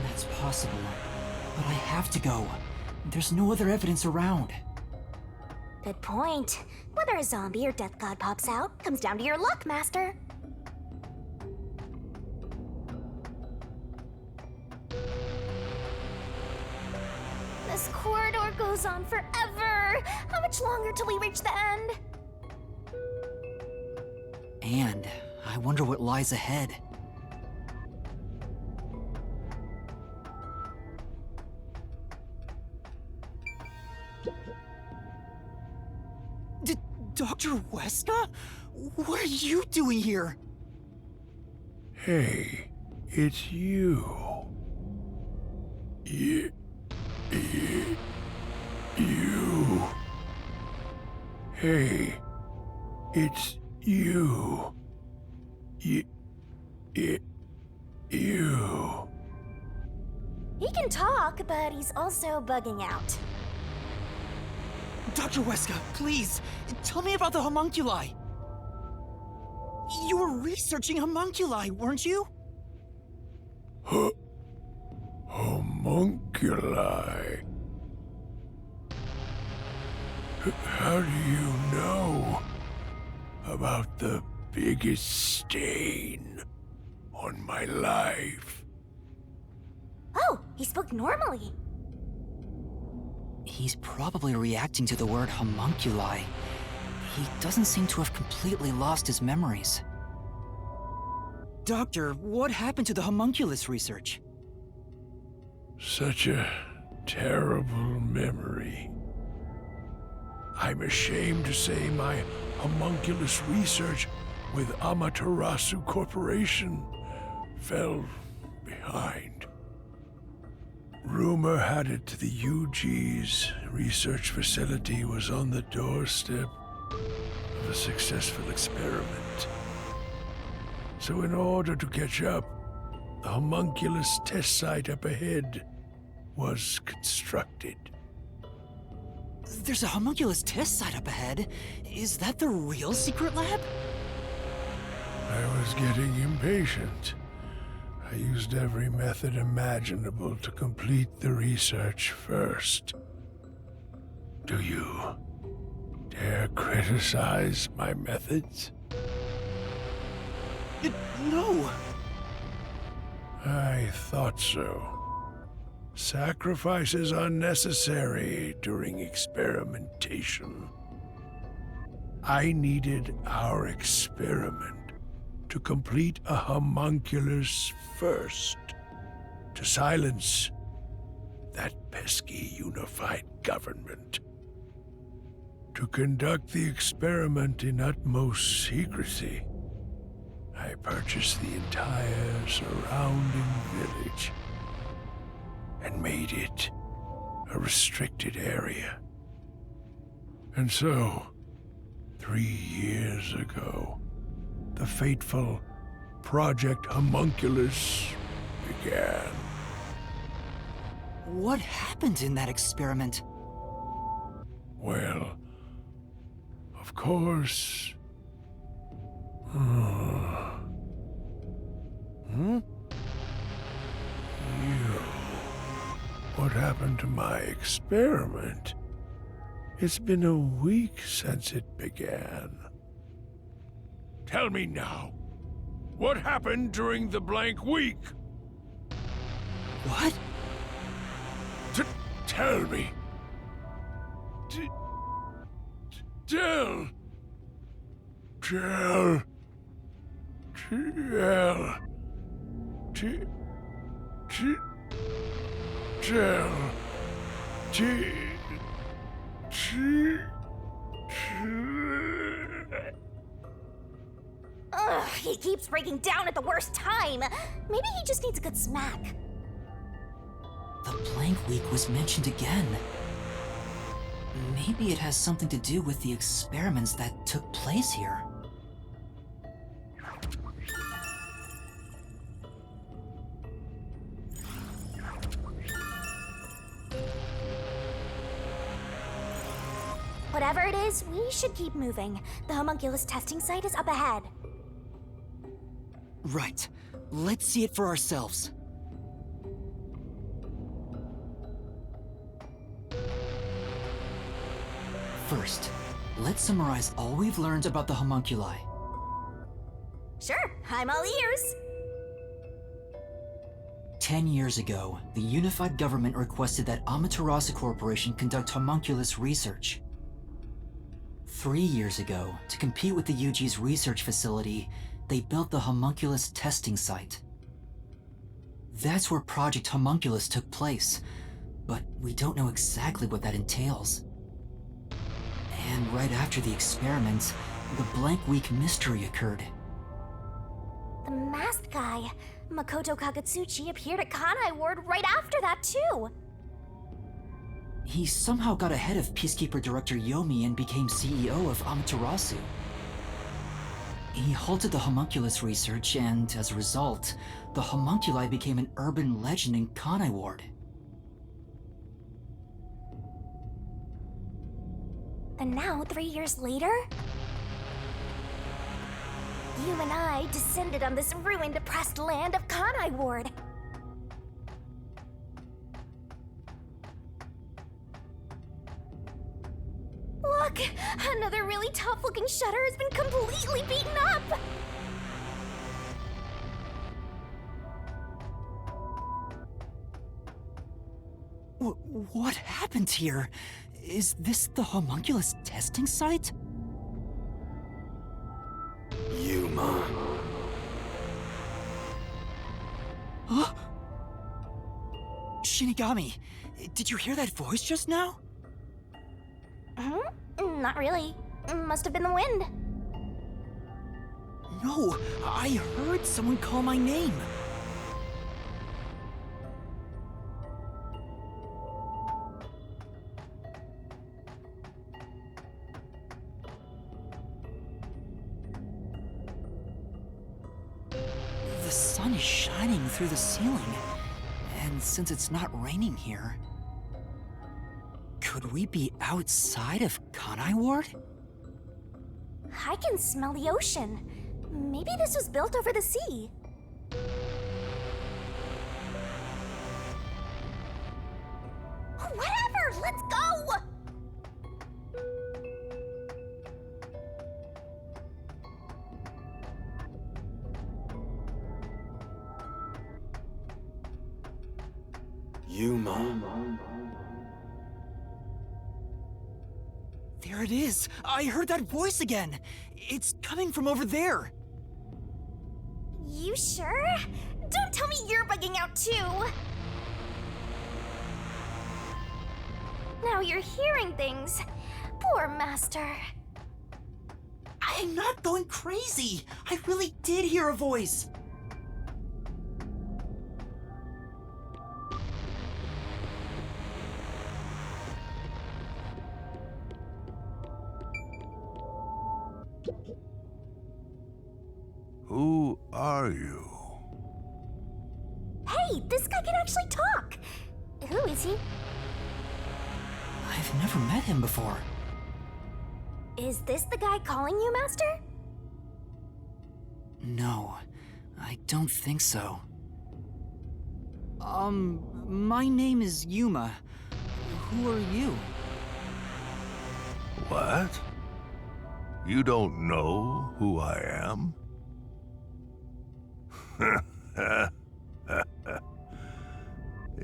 That's possible, but I have to go. There's no other evidence around. Good point. Whether a zombie or death god pops out comes down to your luck, Master. This corridor goes on forever. How much longer till we reach the end? And I wonder what lies ahead. Dr. Weska? What are you doing here? Hey, it's you. You. Hey, it's you. You. He can talk, but he's also bugging out. Dr. Weska, please, tell me about the homunculi. You were researching homunculi, weren't you? Homunculi. How do you know about the biggest stain on my life? Oh, he spoke normally. He's probably reacting to the word homunculi. He doesn't seem to have completely lost his memories. Doctor, what happened to the homunculus research? Such a terrible memory. I'm ashamed to say my homunculus research with Amaterasu Corporation fell behind. Rumor had it the UG's research facility was on the doorstep of a successful experiment. So in order to catch up, the homunculus test site up ahead was constructed. There's a homunculus test site up ahead. Is that the real secret lab? I was getting impatient. I used every method imaginable to complete the research first. Do you dare criticize my methods? No. I thought so. Sacrifices are necessary during experimentation. I needed our experiment to complete a homunculus first, to silence that pesky unified government. To conduct the experiment in utmost secrecy, I purchased the entire surrounding village and made it a restricted area. And so, 3 years ago, the fateful Project Homunculus began. What happened in that experiment? Well, of course. What happened to my experiment? It's been a week since it began. Tell me now, what happened during the blank week? What? Tell me. Tell. Tell. Tell. Ugh, he keeps breaking down at the worst time. Maybe he just needs a good smack. The blank week was mentioned again. Maybe it has something to do with the experiments that took place here. Whatever it is, we should keep moving. The homunculus testing site is up ahead. Right. Let's see it for ourselves. First, let's summarize all we've learned about the homunculi. Sure, I'm all ears. 10 years ago, the unified government requested that Amaterasu Corporation conduct homunculus research. 3 years ago, to compete with the UG's research facility, they built the homunculus testing site. That's where Project Homunculus took place, but we don't know exactly what that entails. And right after the experiment, the blank week mystery occurred. The masked guy, Makoto Kagetsuchi, appeared at Kanai Ward right after that, too. He somehow got ahead of Peacekeeper Director Yomi and became CEO of Amaterasu. He halted the homunculus research, and as a result, the homunculi became an urban legend in Kanai Ward. And now, 3 years later, you and I descended on this ruined, oppressed land of Kanai Ward. Look! Another really tough-looking shutter has been completely beaten up! What happened here? Is this the homunculus testing site? Yuma. Huh? Shinigami, did you hear that voice just now? Not really. Must have been the wind. No, I heard someone call my name. The sun is shining through the ceiling, and since it's not raining here, could we be outside of Kanai Ward? I can smell the ocean. Maybe this was built over the sea. Whatever, let's go! Yuma. There it is! I heard that voice again! It's coming from over there! You sure? Don't tell me you're bugging out too! Now you're hearing things. Poor Master. I'm not going crazy! I really did hear a voice! Who are you? Hey, this guy can actually talk! Who is he? I've never met him before. Is this the guy calling you, Master? No, I don't think so. My name is Yuma. Who are you? What? You don't know who I am?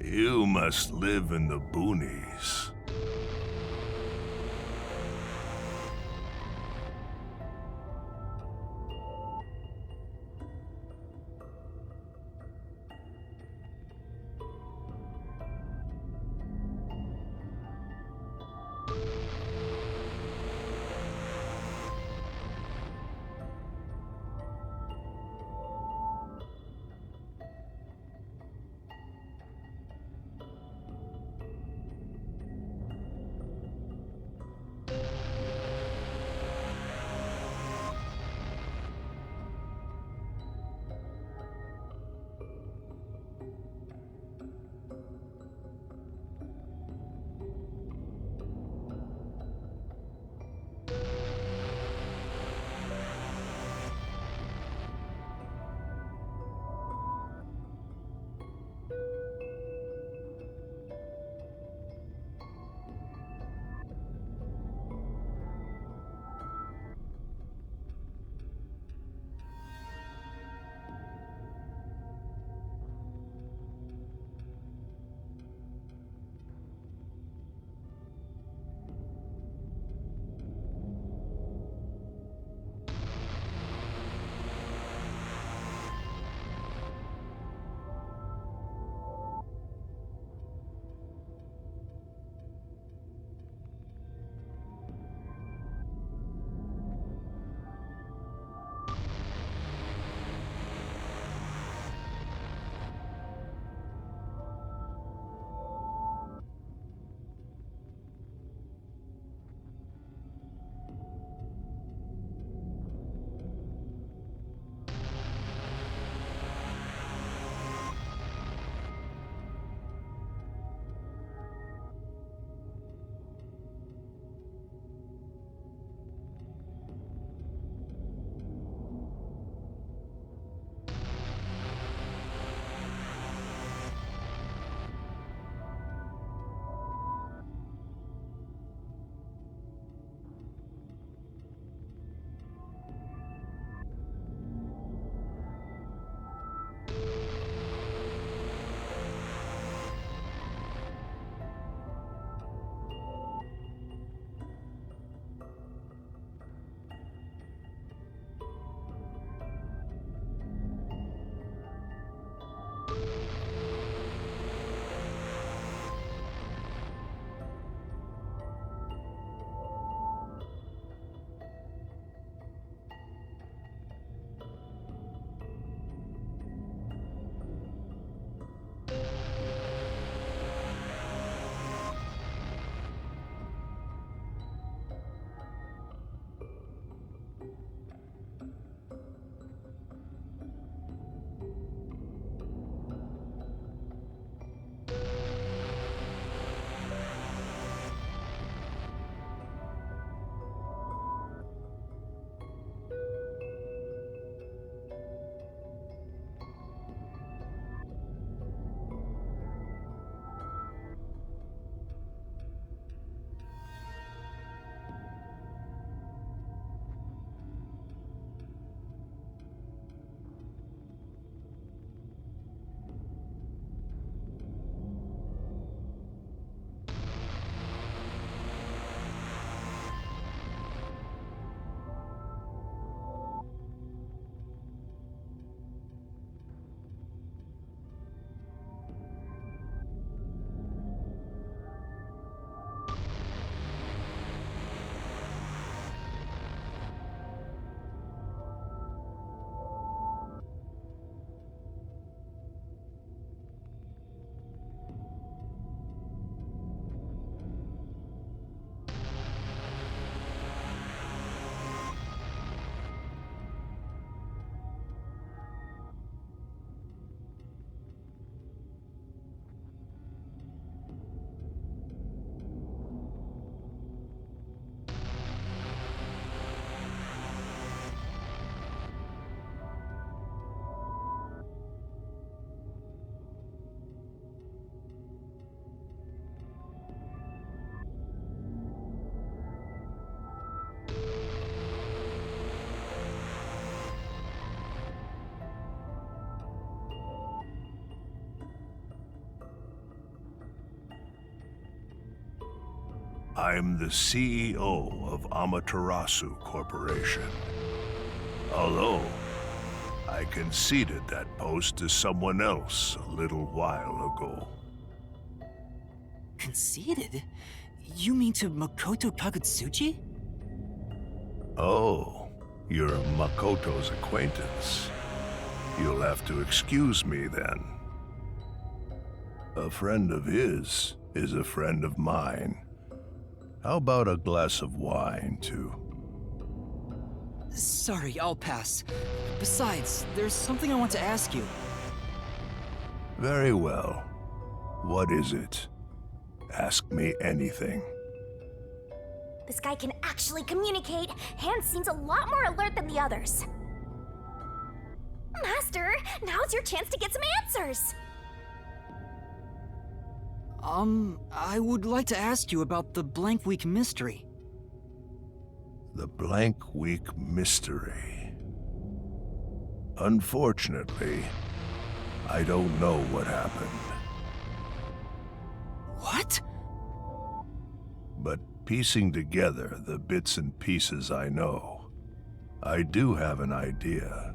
You must live in the boonies. I'm the CEO of Amaterasu Corporation. Although, I conceded that post to someone else a little while ago. Conceded? You mean to Makoto Kagutsuchi? Oh, you're Makoto's acquaintance. You'll have to excuse me then. A friend of his is a friend of mine. How about a glass of wine, too? Sorry, I'll pass. Besides, there's something I want to ask you. Very well. What is it? Ask me anything. This guy can actually communicate, and seems a lot more alert than the others. Master, now's your chance to get some answers! I would like to ask you about the Blank Week mystery. The Blank Week mystery. Unfortunately, I don't know what happened. What? But piecing together the bits and pieces I know, I do have an idea.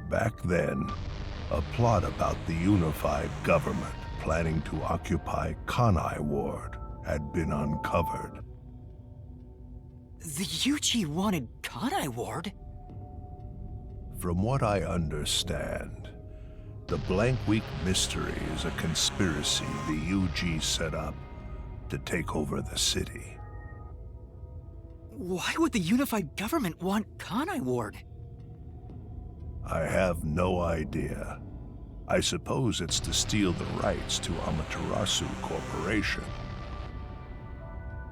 Back then, a plot about the unified government planning to occupy Kanai Ward had been uncovered. The Yuji wanted Kanai Ward? From what I understand, the Blank Week mystery is a conspiracy the UG set up to take over the city. Why would the unified government want Kanai Ward? I have no idea. I suppose it's to steal the rights to Amaterasu Corporation.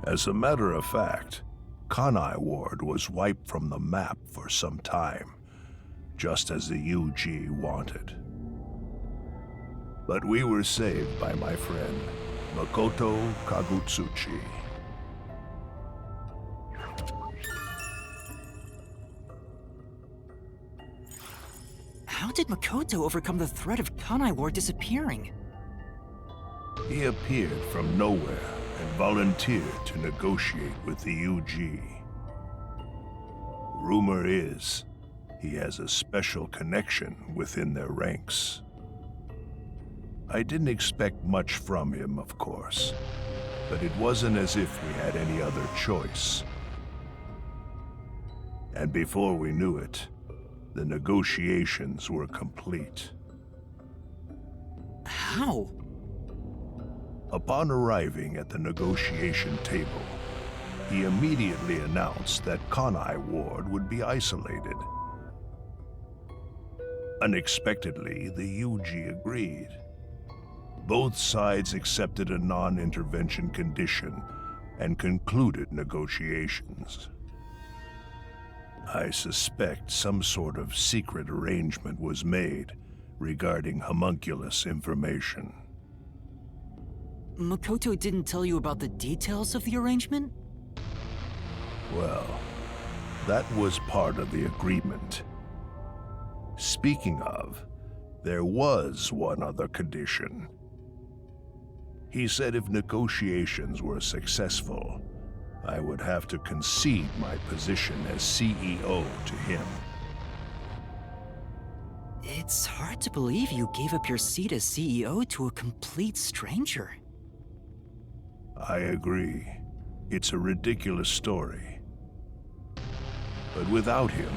As a matter of fact, Kanai Ward was wiped from the map for some time, just as the UG wanted. But we were saved by my friend, Makoto Kagutsuchi. How did Makoto overcome the threat of Kanai Ward disappearing? He appeared from nowhere and volunteered to negotiate with the UG. Rumor is, he has a special connection within their ranks. I didn't expect much from him, of course, but it wasn't as if we had any other choice. And before we knew it, the negotiations were complete. How? Upon arriving at the negotiation table, he immediately announced that Kanai Ward would be isolated. Unexpectedly, the UG agreed. Both sides accepted a non-intervention condition and concluded negotiations. I suspect some sort of secret arrangement was made regarding homunculus information. Makoto didn't tell you about the details of the arrangement? Well, that was part of the agreement. Speaking of, there was one other condition. He said if negotiations were successful, I would have to concede my position as CEO to him. It's hard to believe you gave up your seat as CEO to a complete stranger. I agree. It's a ridiculous story. But without him,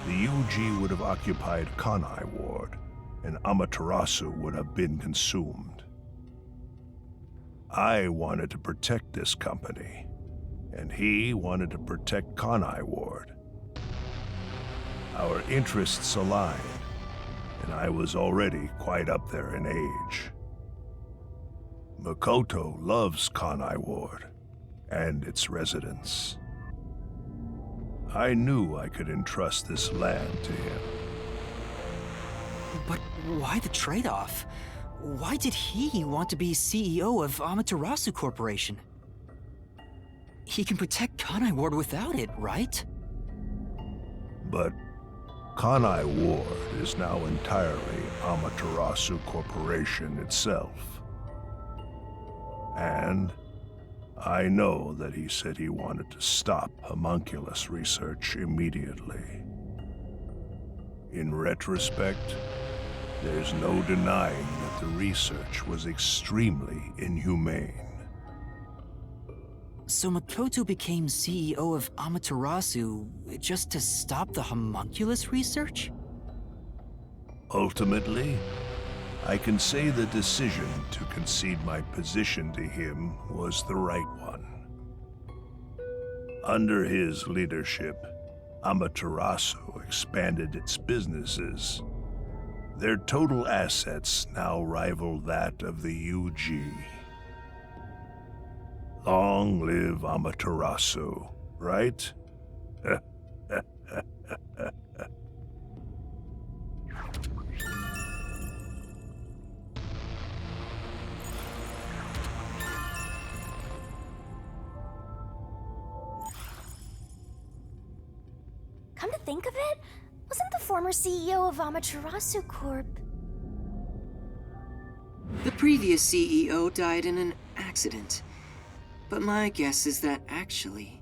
the UG would have occupied Kanai Ward, and Amaterasu would have been consumed. I wanted to protect this company, and he wanted to protect Kanai Ward. Our interests aligned, and I was already quite up there in age. Makoto loves Kanai Ward and its residents. I knew I could entrust this land to him. But why the trade-off? Why did he want to be CEO of Amaterasu Corporation? He can protect Kanai Ward without it, right? But Kanai Ward is now entirely Amaterasu Corporation itself. And I know that he said he wanted to stop homunculus research immediately. In retrospect, there's no denying that the research was extremely inhumane. So Makoto became CEO of Amaterasu just to stop the homunculus research? Ultimately, I can say the decision to concede my position to him was the right one. Under his leadership, Amaterasu expanded its businesses. Their total assets now rival that of the UG. Long live Amaterasu, right? Come to think of it, wasn't the former CEO of Amaterasu Corp... The previous CEO died in an accident. But my guess is that actually...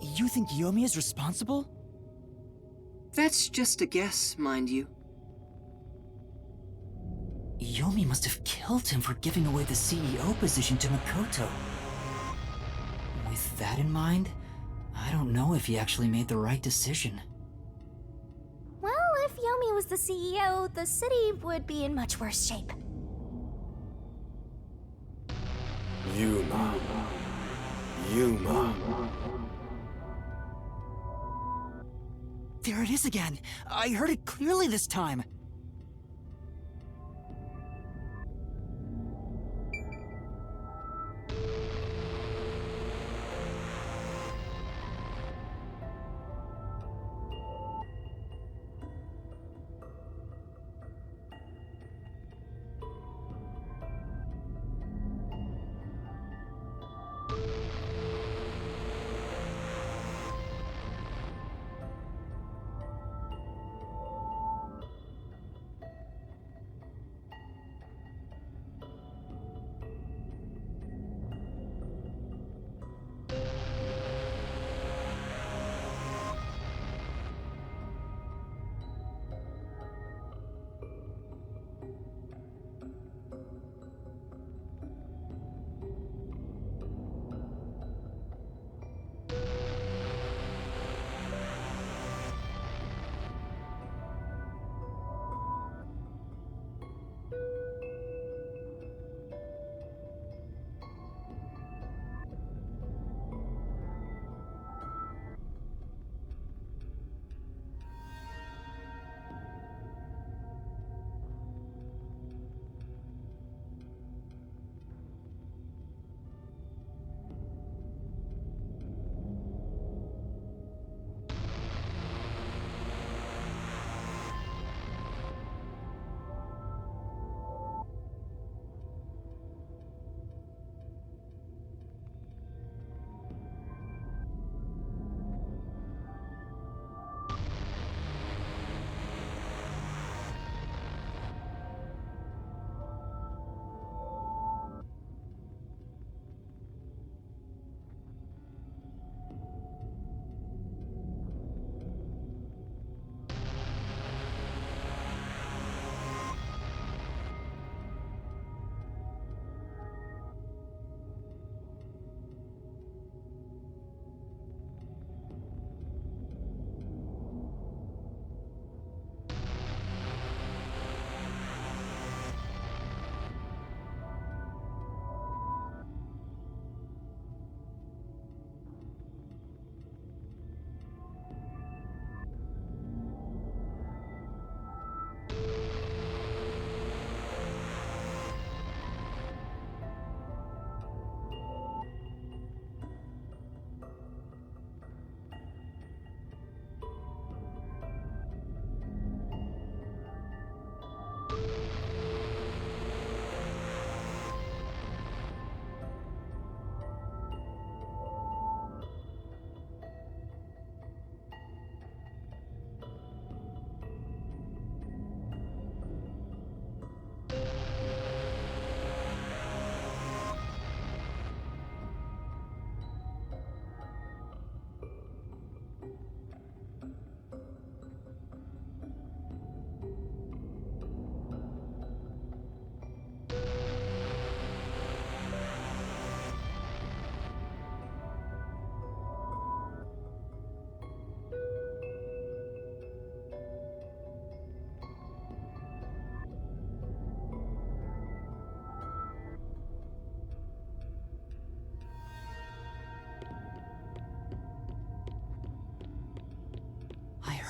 You think Yomi is responsible? That's just a guess, mind you. Yomi must have killed him for giving away the CEO position to Makoto. With that in mind, I don't know if he actually made the right decision. Well, if Yomi was the CEO, the city would be in much worse shape. Yuma. Yuma. There it is again! I heard it clearly this time!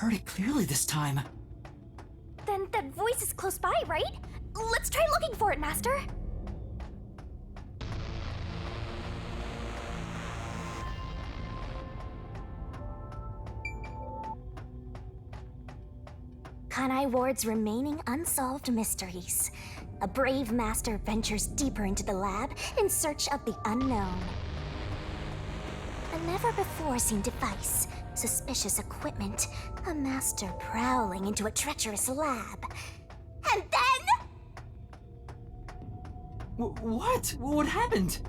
heard it clearly this time. Then that voice is close by, right? Let's try looking for it, Master. Kanai Ward's remaining unsolved mysteries. A brave master ventures deeper into the lab in search of the unknown. A never-before-seen device, suspicious equipment, a master prowling into a treacherous lab. And then... What? What happened?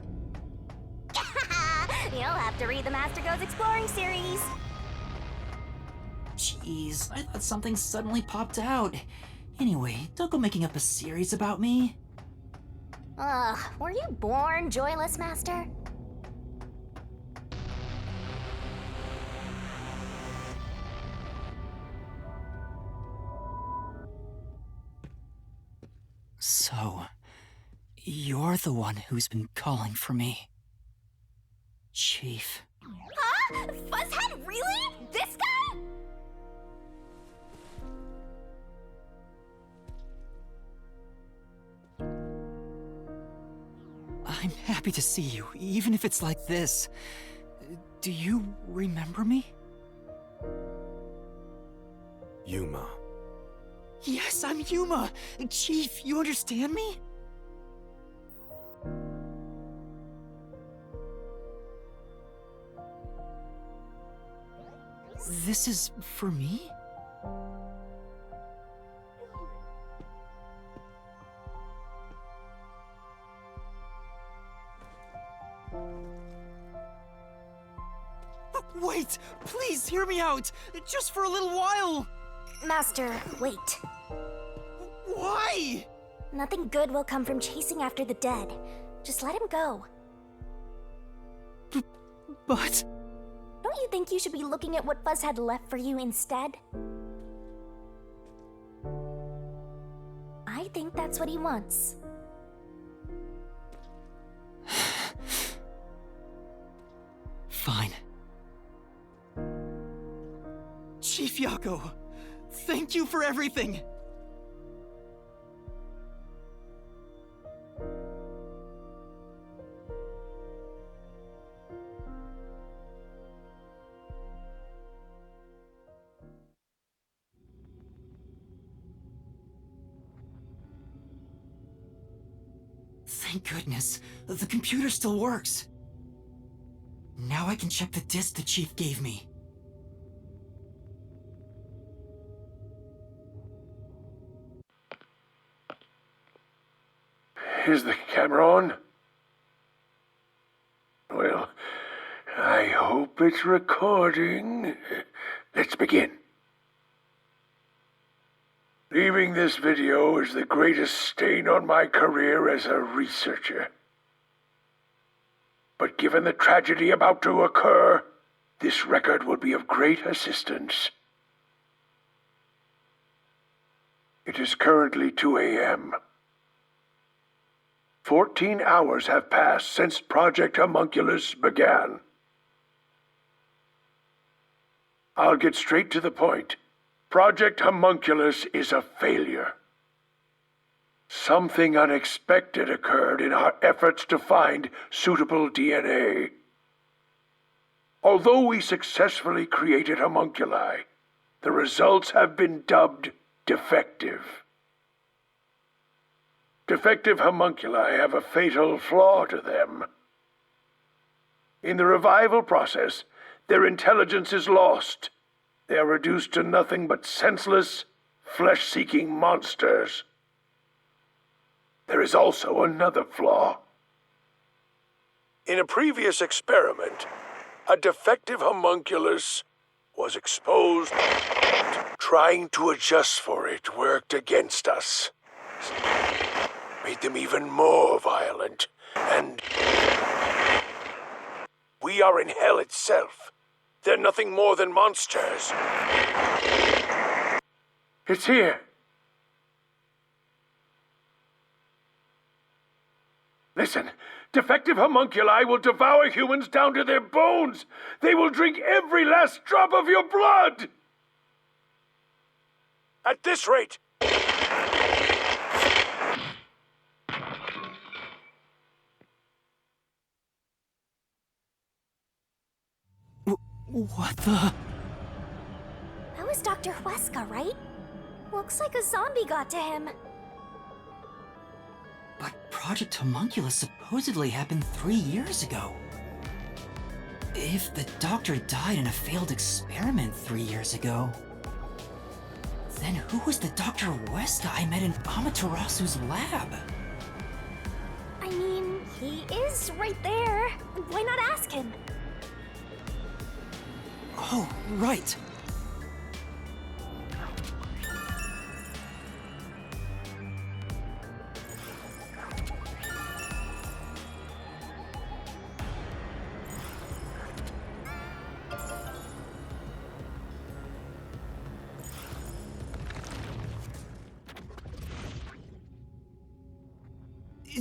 You'll have to read the Master Goes Exploring series. Jeez, I thought something suddenly popped out. Anyway, don't go making up a series about me. Ugh, were you born joyless, Master? So, you're the one who's been calling for me. Chief. Huh? Fuzzhead, really? This guy? I'm happy to see you, even if it's like this. Do you remember me? Yuma. Yes, I'm Yuma! Chief, you understand me? This is for me? Wait! Please hear me out! Just for a little while! Master, wait. Why? Nothing good will come from chasing after the dead. Just let him go. But... Don't you think you should be looking at what Fuzzhead left for you instead? I think that's what he wants. Fine. Chief Yako, thank you for everything! Thank goodness, the computer still works. Now I can check the disk the Chief gave me. Is the camera on? Well, I hope it's recording. Let's begin. Leaving this video is the greatest stain on my career as a researcher. But given the tragedy about to occur, this record will be of great assistance. It is currently 2 a.m. 14 hours have passed since Project Homunculus began. I'll get straight to the point. Project Homunculus is a failure. Something unexpected occurred in our efforts to find suitable DNA. Although we successfully created homunculi, the results have been dubbed defective. Defective homunculi have a fatal flaw to them. In the revival process, their intelligence is lost. They are reduced to nothing but senseless, flesh-seeking monsters. There is also another flaw. In a previous experiment, a defective homunculus was exposed. Trying to adjust for it worked against us. Made them even more violent, and we are in hell itself. They're nothing more than monsters. It's here. Listen, defective homunculi will devour humans down to their bones. They will drink every last drop of your blood. At this rate... What the? That was Dr. Huesca, right? Looks like a zombie got to him. But Project Homunculus supposedly happened 3 years ago. If the doctor died in a failed experiment 3 years ago, then who was the Dr. Huesca I met in Amaterasu's lab? I mean, he is right there. Why not ask him? Oh, right.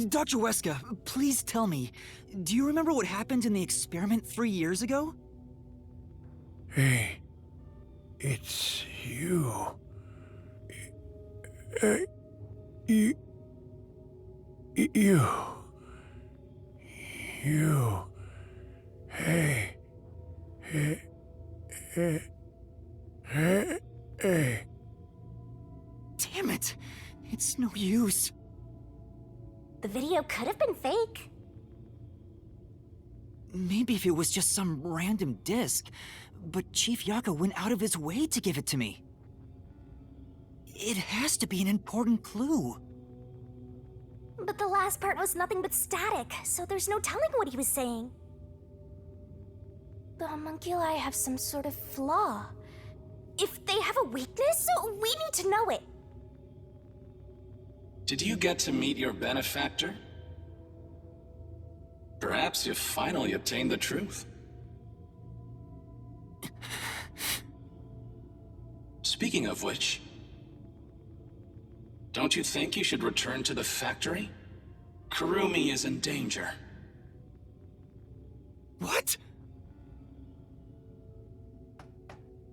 Dr. Huesca, please tell me, do you remember what happened in the experiment 3 years ago? Hey, it's you. You. Hey. Damn it! It's no use. The video could have been fake. Maybe if it was just some random disc, but Chief Yaka went out of his way to give it to me. It has to be an important clue. But the last part was nothing but static, so there's no telling what he was saying. The homunculi have some sort of flaw. If they have a weakness, we need to know it. Did you get to meet your benefactor? Perhaps you've finally obtained the truth. Speaking of which, don't you think you should return to the factory? Kurumi is in danger. What?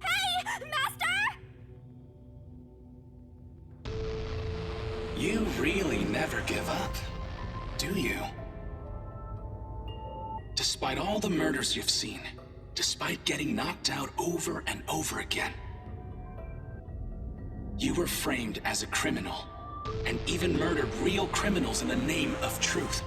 Hey, Master! You really never give up, do you? Despite all the murders you've seen, despite getting knocked out over and over again, you were framed as a criminal, and even murdered real criminals in the name of truth.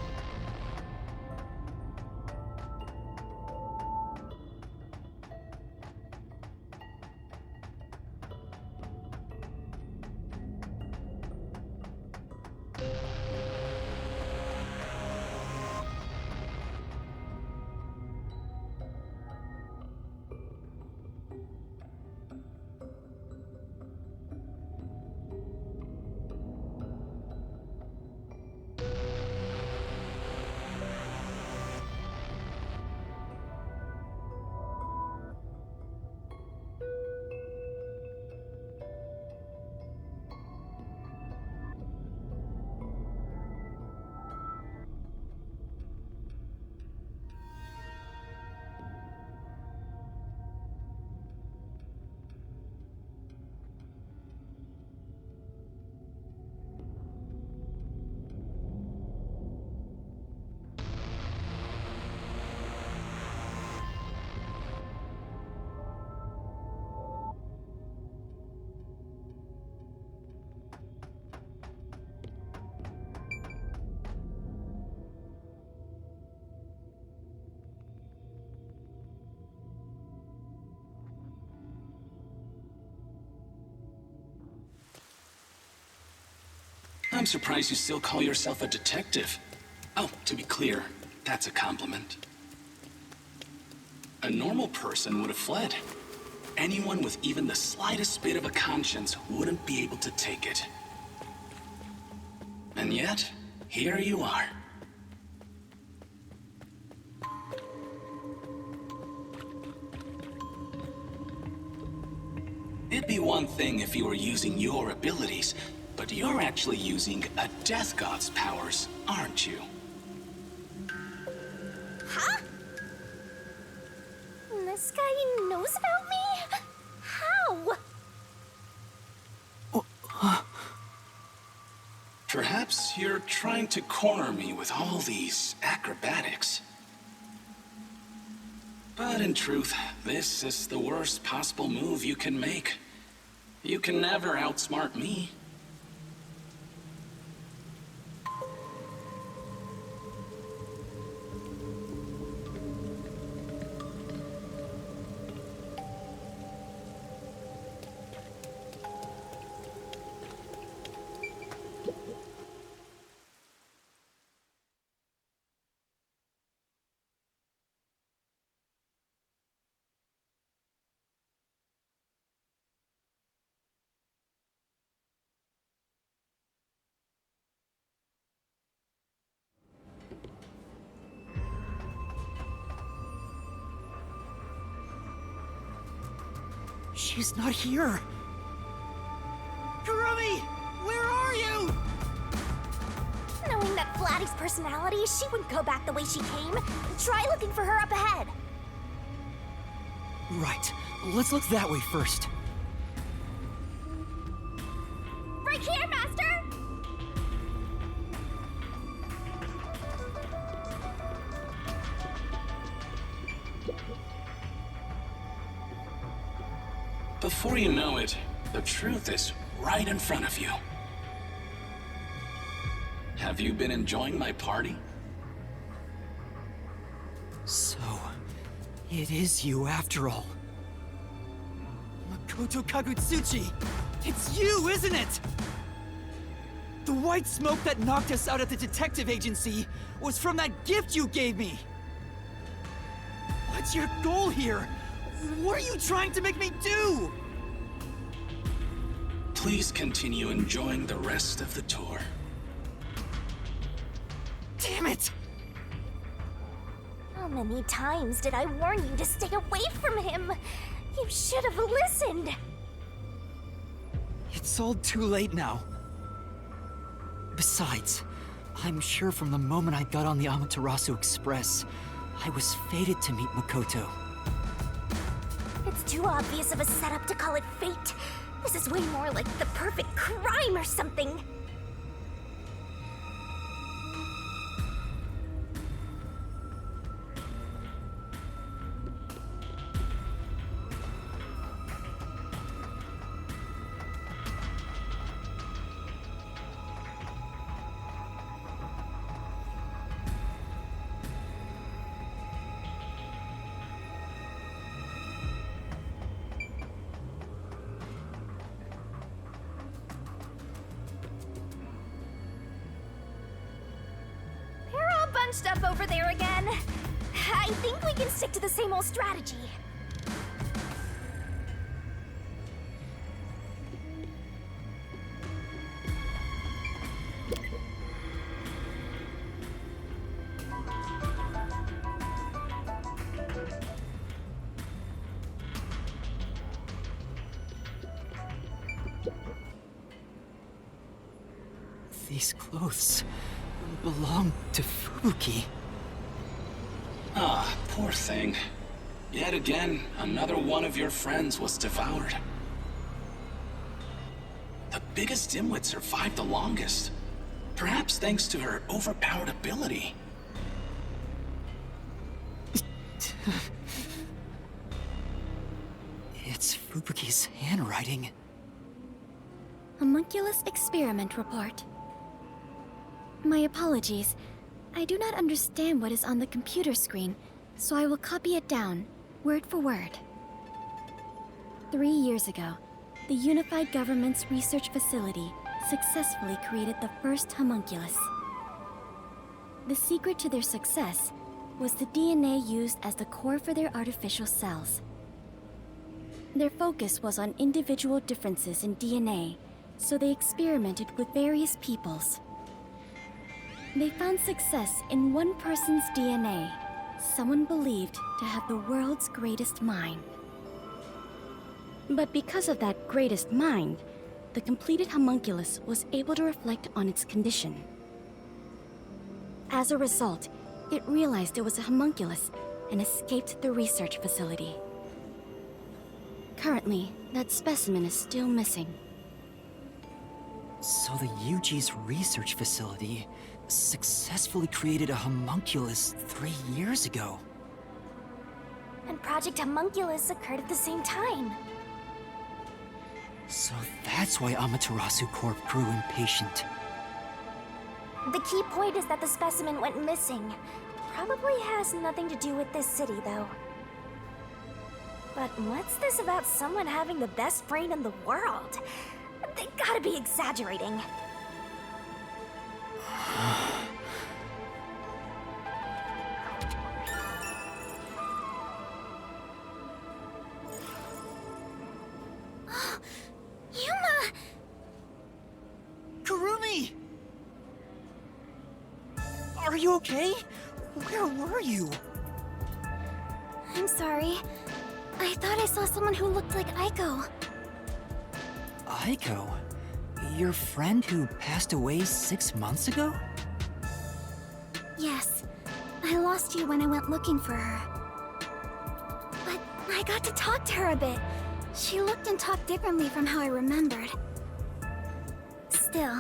I'm surprised you still call yourself a detective. Oh, to be clear, that's a compliment. A normal person would have fled. Anyone with even the slightest bit of a conscience wouldn't be able to take it. And yet, here you are. It'd be one thing if you were using your abilities, but you're actually using a Death God's powers, aren't you? Huh? This guy knows about me? How? Perhaps you're trying to corner me with all these acrobatics. But in truth, this is the worst possible move you can make. You can never outsmart me. She's not here. Kurumi! Where are you? Knowing that Flatty's personality, she wouldn't go back the way she came. Try looking for her up ahead. Right. Let's look that way first. Right here, Master! Before you know it, the truth is right in front of you. Have you been enjoying my party? So, it is you after all. Makoto Kagutsuchi! It's you, isn't it? The white smoke that knocked us out at the detective agency was from that gift you gave me! What's your goal here? What are you trying to make me do? Please continue enjoying the rest of the tour. Damn it! How many times did I warn you to stay away from him? You should have listened. It's all too late now. Besides, I'm sure from the moment I got on the Amaterasu Express, I was fated to meet Makoto. It's too obvious of a setup to call it fate. This is way more like the perfect crime or something. Bunched up over there again. I think we can stick to the same old strategy. These clothes belong to Fubuki. Ah, poor thing. Yet again, another one of your friends was devoured. The biggest dimwit survived the longest. Perhaps thanks to her overpowered ability. It's Fubuki's handwriting. Homunculus experiment report. My apologies. I do not understand what is on the computer screen, so I will copy it down, word for word. 3 years ago, the Unified Government's research facility successfully created the first homunculus. The secret to their success was the DNA used as the core for their artificial cells. Their focus was on individual differences in DNA, so they experimented with various peoples. They found success in one person's DNA, someone believed to have the world's greatest mind. But because of that greatest mind, the completed homunculus was able to reflect on its condition. As a result, it realized it was a homunculus and escaped the research facility. Currently, that specimen is still missing. So the UG's research facility successfully created a homunculus 3 years ago. And Project Homunculus occurred at the same time. So that's why Amaterasu Corp grew impatient. The key point is that the specimen went missing. Probably has nothing to do with this city, though. But what's this about someone having the best brain in the world? They gotta be exaggerating. Yuma! Kurumi! Are you okay? Where were you? I'm sorry. I thought I saw someone who looked like Aiko. Aiko? Your friend who passed away 6 months ago? Yes. I lost you when I went looking for her. But I got to talk to her a bit. She looked and talked differently from how I remembered. Still,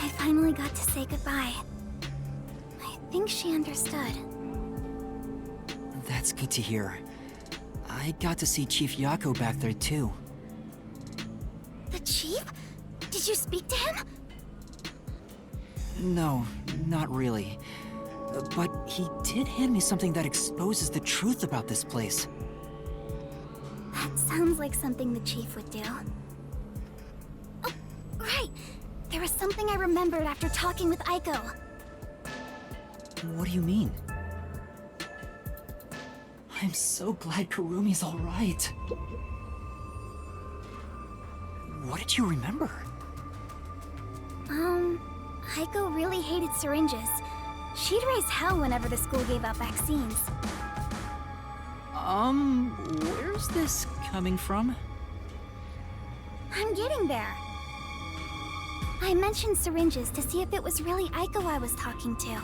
I finally got to say goodbye. I think she understood. That's good to hear. I got to see Chief Yako back there too. The Chief? Did you speak to him? No, not really. But he did hand me something that exposes the truth about this place. That sounds like something the Chief would do. Oh, right! There was something I remembered after talking with Aiko. What do you mean? I'm so glad Kurumi's alright. What did you remember? Aiko really hated syringes. She'd raise hell whenever the school gave out vaccines. Where's this coming from? I'm getting there. I mentioned syringes to see if it was really Aiko I was talking to.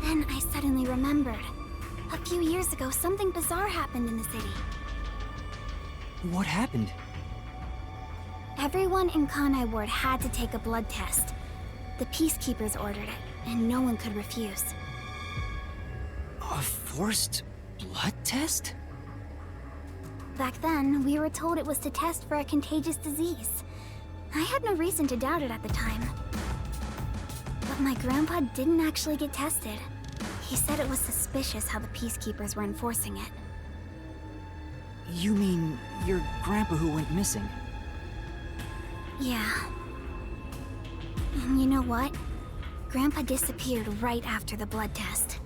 Then I suddenly remembered. A few years ago, something bizarre happened in the city. What happened? Everyone in Kanai Ward had to take a blood test. The Peacekeepers ordered it, and no one could refuse. A forced blood test? Back then, we were told it was to test for a contagious disease. I had no reason to doubt it at the time. But my grandpa didn't actually get tested. He said it was suspicious how the Peacekeepers were enforcing it. You mean your grandpa who went missing? Yeah. And you know what? Grandpa disappeared right after the blood test.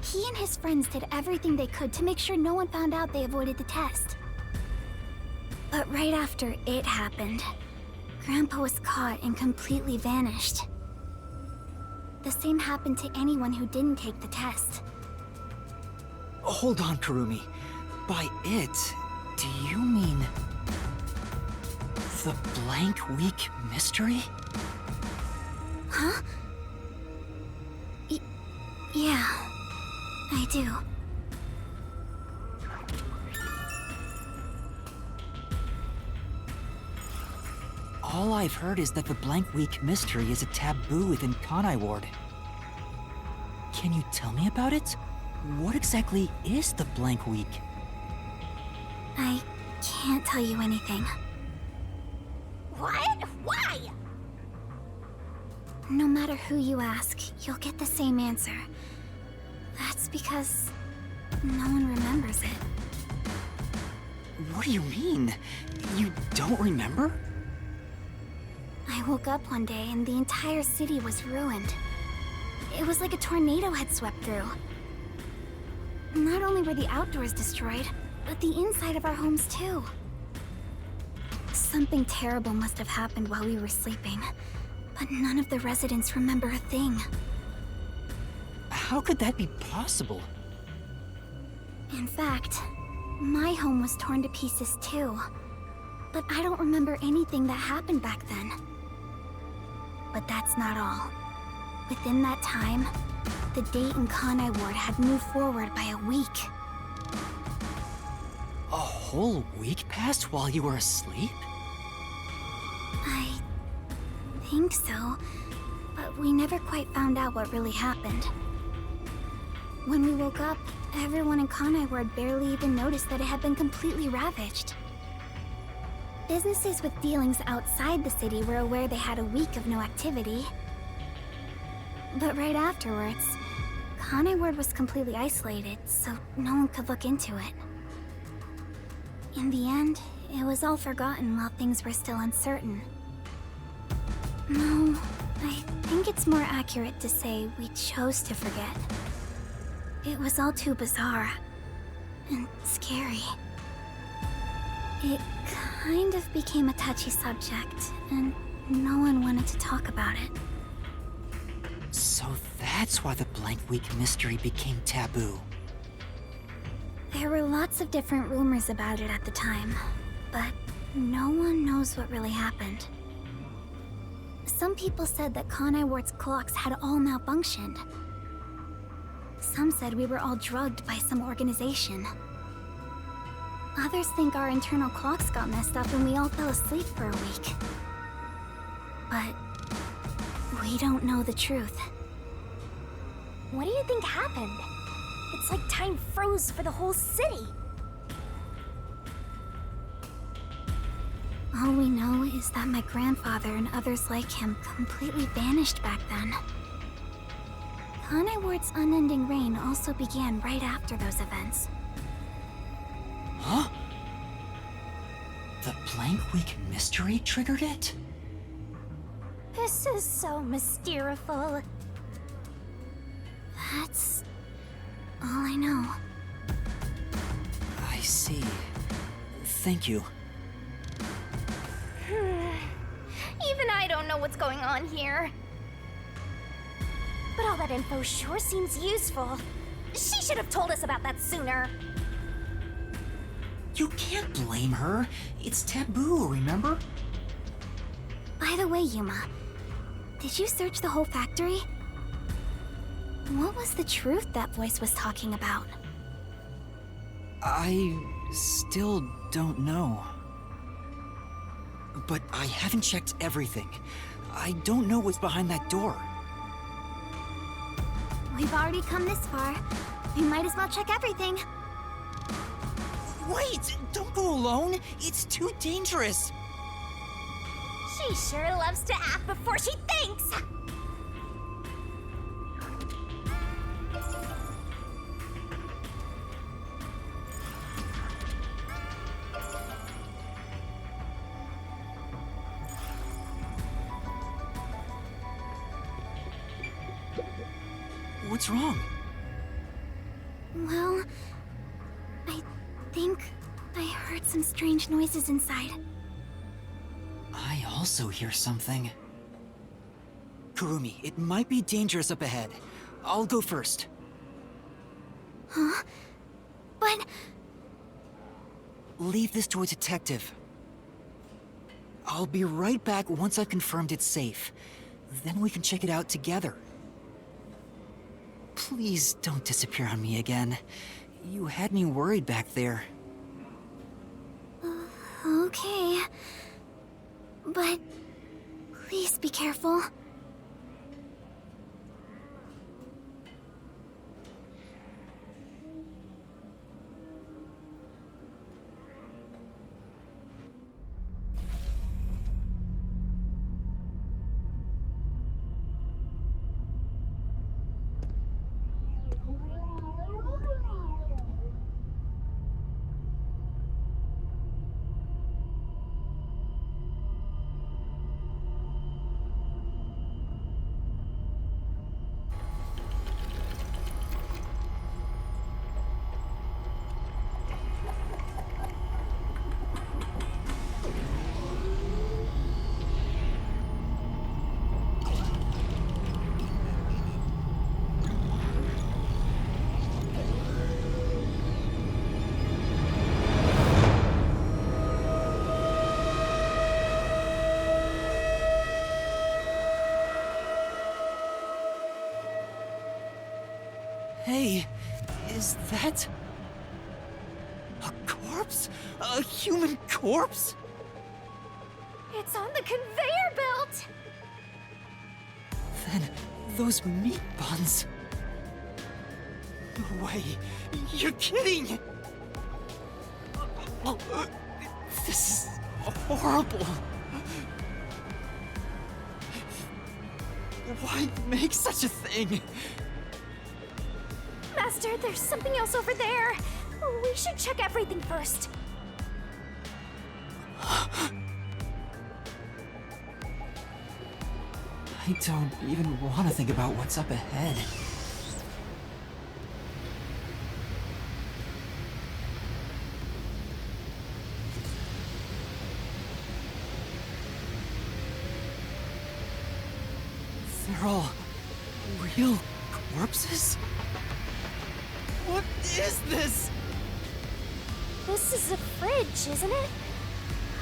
He and his friends did everything they could to make sure no one found out they avoided the test. But right after it happened, Grandpa was caught and completely vanished. The same happened to anyone who didn't take the test. Hold on, Kurumi. By it, do you mean... the Blank Week mystery? Huh? Yeah, I do. All I've heard is that the Blank Week mystery is a taboo within Kanai Ward. Can you tell me about it? What exactly is the Blank Week? I can't tell you anything. What? Why? No matter who you ask, you'll get the same answer. That's because no one remembers it. What do you mean? You don't remember? I woke up one day and the entire city was ruined. It was like a tornado had swept through. Not only were the outdoors destroyed, but the inside of our homes too. Something terrible must have happened while we were sleeping, but none of the residents remember a thing. How could that be possible? In fact, my home was torn to pieces too. But I don't remember anything that happened back then. But that's not all. Within that time, the date in Kanai Ward had moved forward by a week. A whole week passed while you were asleep? I think so, but we never quite found out what really happened. When we woke up, everyone in Kanai Ward barely even noticed that it had been completely ravaged. Businesses with dealings outside the city were aware they had a week of no activity. But right afterwards, Kanai Ward was completely isolated, so no one could look into it. In the end, it was all forgotten while things were still uncertain. No, I think it's more accurate to say we chose to forget. It was all too bizarre and scary. It kind of became a touchy subject, and no one wanted to talk about it. So that's why the Blank Week mystery became taboo. There were lots of different rumors about it at the time, but no one knows what really happened. Some people said that Kanai Ward's clocks had all malfunctioned. Some said we were all drugged by some organization. Others think our internal clocks got messed up and we all fell asleep for a week. But we don't know the truth. What do you think happened? It's like time froze for the whole city. All we know is that my grandfather and others like him completely vanished back then. Kanai Ward's unending reign also began right after those events. Huh? The Blank Week mystery triggered it? This is so mysteriful. That's all I know. I see. Thank you. Even I don't know what's going on here. But all that info sure seems useful. She should have told us about that sooner. You can't blame her. It's taboo, remember? By the way, Yuma, did you search the whole factory? What was the truth that voice was talking about? I still don't know. But I haven't checked everything. I don't know what's behind that door. We've already come this far. We might as well check everything. Wait! Don't go alone! It's too dangerous! She sure loves to act before she thinks! What's wrong? Well, I think I heard some strange noises inside. I also hear something. Kurumi, it might be dangerous up ahead. I'll go first. Huh? But... Leave this to a detective. I'll be right back once I've confirmed it's safe. Then we can check it out together. Please don't disappear on me again. You had me worried back there. Okay. But... please be careful. Hey, is that... a corpse? A human corpse? It's on the conveyor belt! Then, those meat buns... No way! You're kidding! This is horrible! Why make such a thing? Master, there's something else over there. We should check everything first. I don't even want to think about what's up ahead. They're all real corpses? What is this? This is a fridge, isn't it?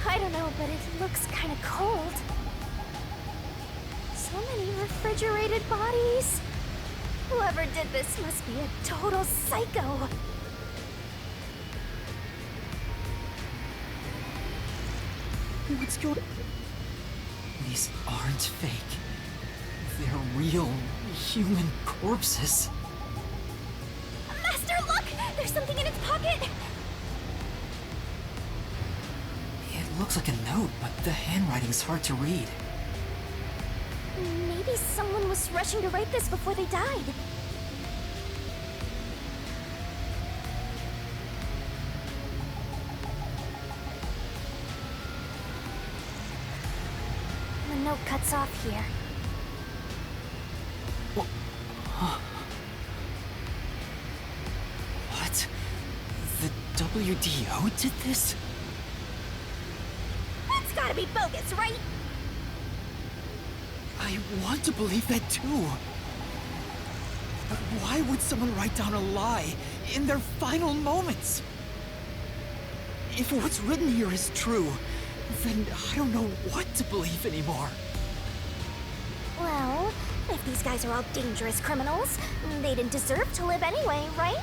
I don't know, but it looks kind of cold. So many refrigerated bodies. Whoever did this must be a total psycho. What's going on? These aren't fake. They're real human corpses. Master, look! There's something in its pocket! It looks like a note, but the handwriting's hard to read. Maybe someone was rushing to write this before they died. The note cuts off here. What? The WDO did this? That's gotta be bogus, right? I want to believe that too. But why would someone write down a lie in their final moments? If what's written here is true, then I don't know what to believe anymore. Well, if these guys are all dangerous criminals, they didn't deserve to live anyway, right?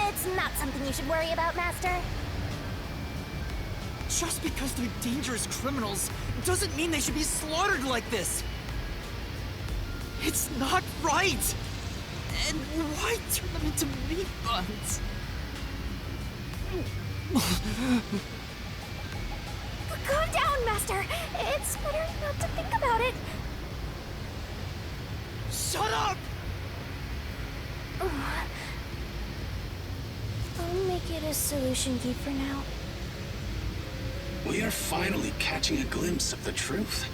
It's not something you should worry about, Master. Just because they're dangerous criminals doesn't mean they should be slaughtered like this. It's not right. And why turn them into meat buns? Calm down, Master. It's better not to think about it. Shut up! I'll make it a solution key for now. We are finally catching a glimpse of the truth.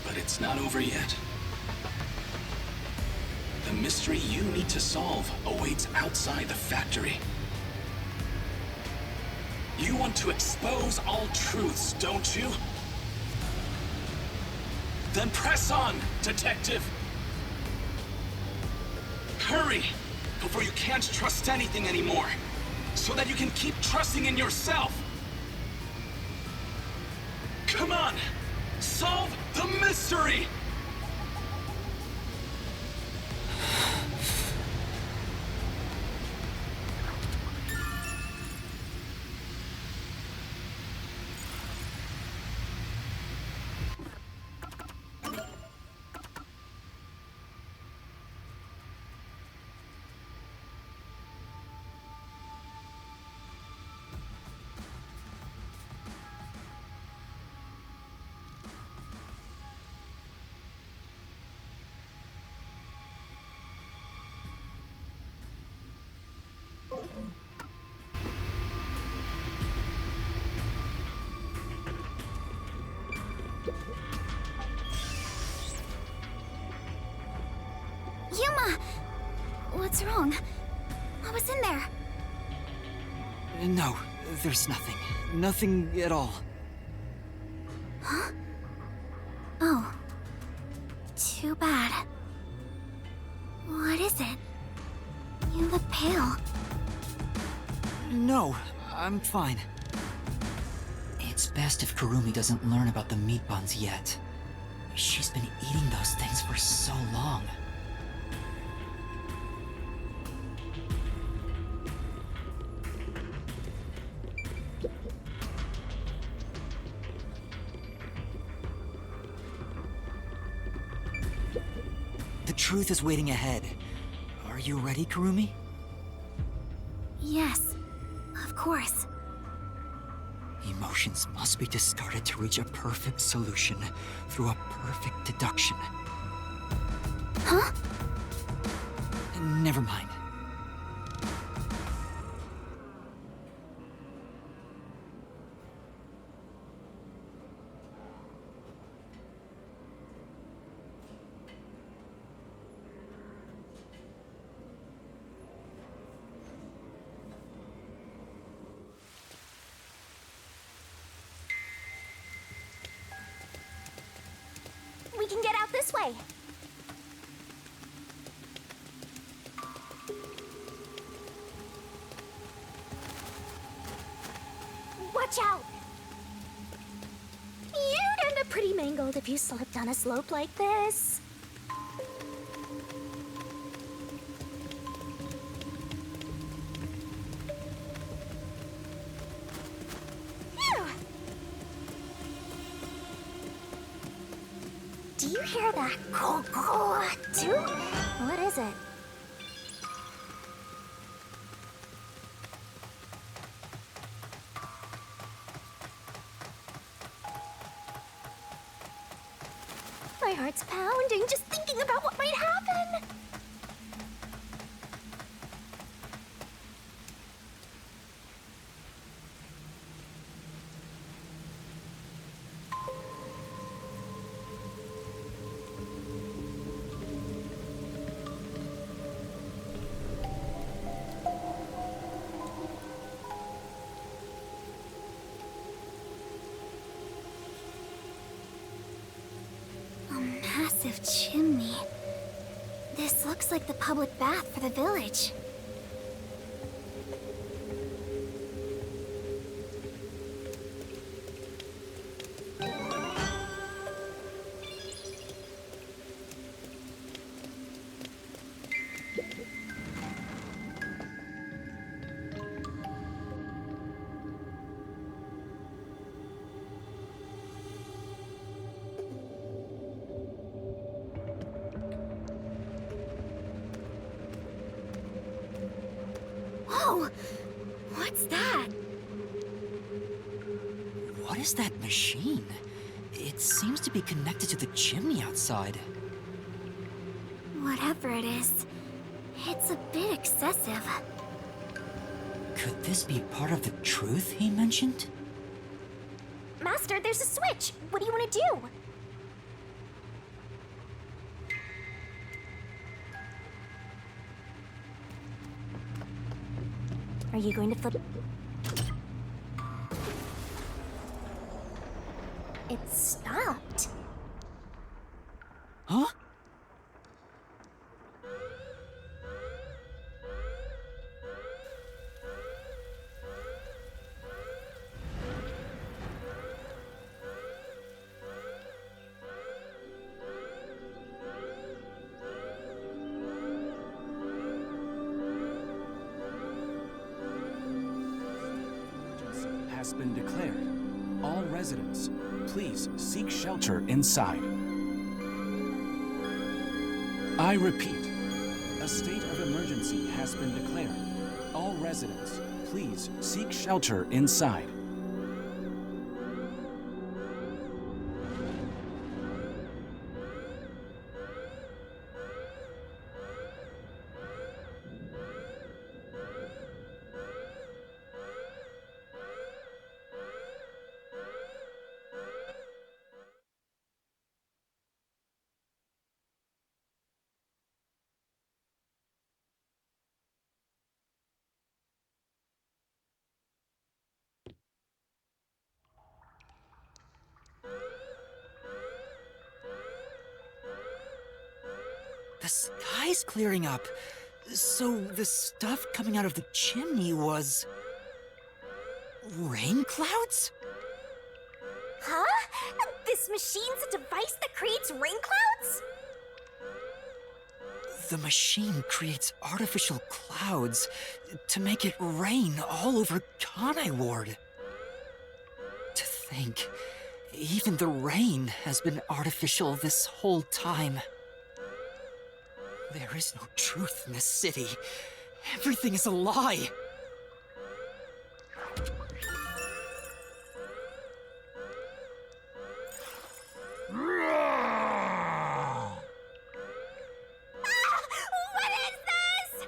But it's not over yet. The mystery you need to solve awaits outside the factory. You want to expose all truths, don't you? Then press on, Detective! Hurry, before you can't trust anything anymore, so that you can keep trusting in yourself! Come on! Solve the mystery! Yuma! What's wrong? What was in there? No, there's nothing. Nothing at all. Huh? Oh. Too bad. What is it? You look pale. No, I'm fine. It's best if Kurumi doesn't learn about the meat buns yet. She's been eating those things for so long. truth is waiting ahead. Are you ready, Kurumi? Yes, of course. Emotions must be discarded to reach a perfect solution through a perfect deduction. Huh? Never mind. We can get out this way. Watch out! You'd end up pretty mangled if you slipped on a slope like this. Phew! Do you hear that too? What is it? My heart's pounding just thinking about what might happen. Massive chimney. This looks like the public bath for the village. Whoa! What's that? What is that machine? It seems to be connected to the chimney outside. Whatever it is, it's a bit excessive. Could this be part of the truth he mentioned? Master, there's a switch. What do you want to do? Are you going to flip? It stopped. Huh? Has been declared. All residents, please seek shelter inside. I repeat, a state of emergency has been declared. All residents, please seek shelter inside. The sky's clearing up. So the stuff coming out of the chimney was... rain clouds? Huh? This machine's a device that creates rain clouds? The machine creates artificial clouds to make it rain all over Kanai Ward. To think, even the rain has been artificial this whole time. There is no truth in this city. Everything is a lie. What is this?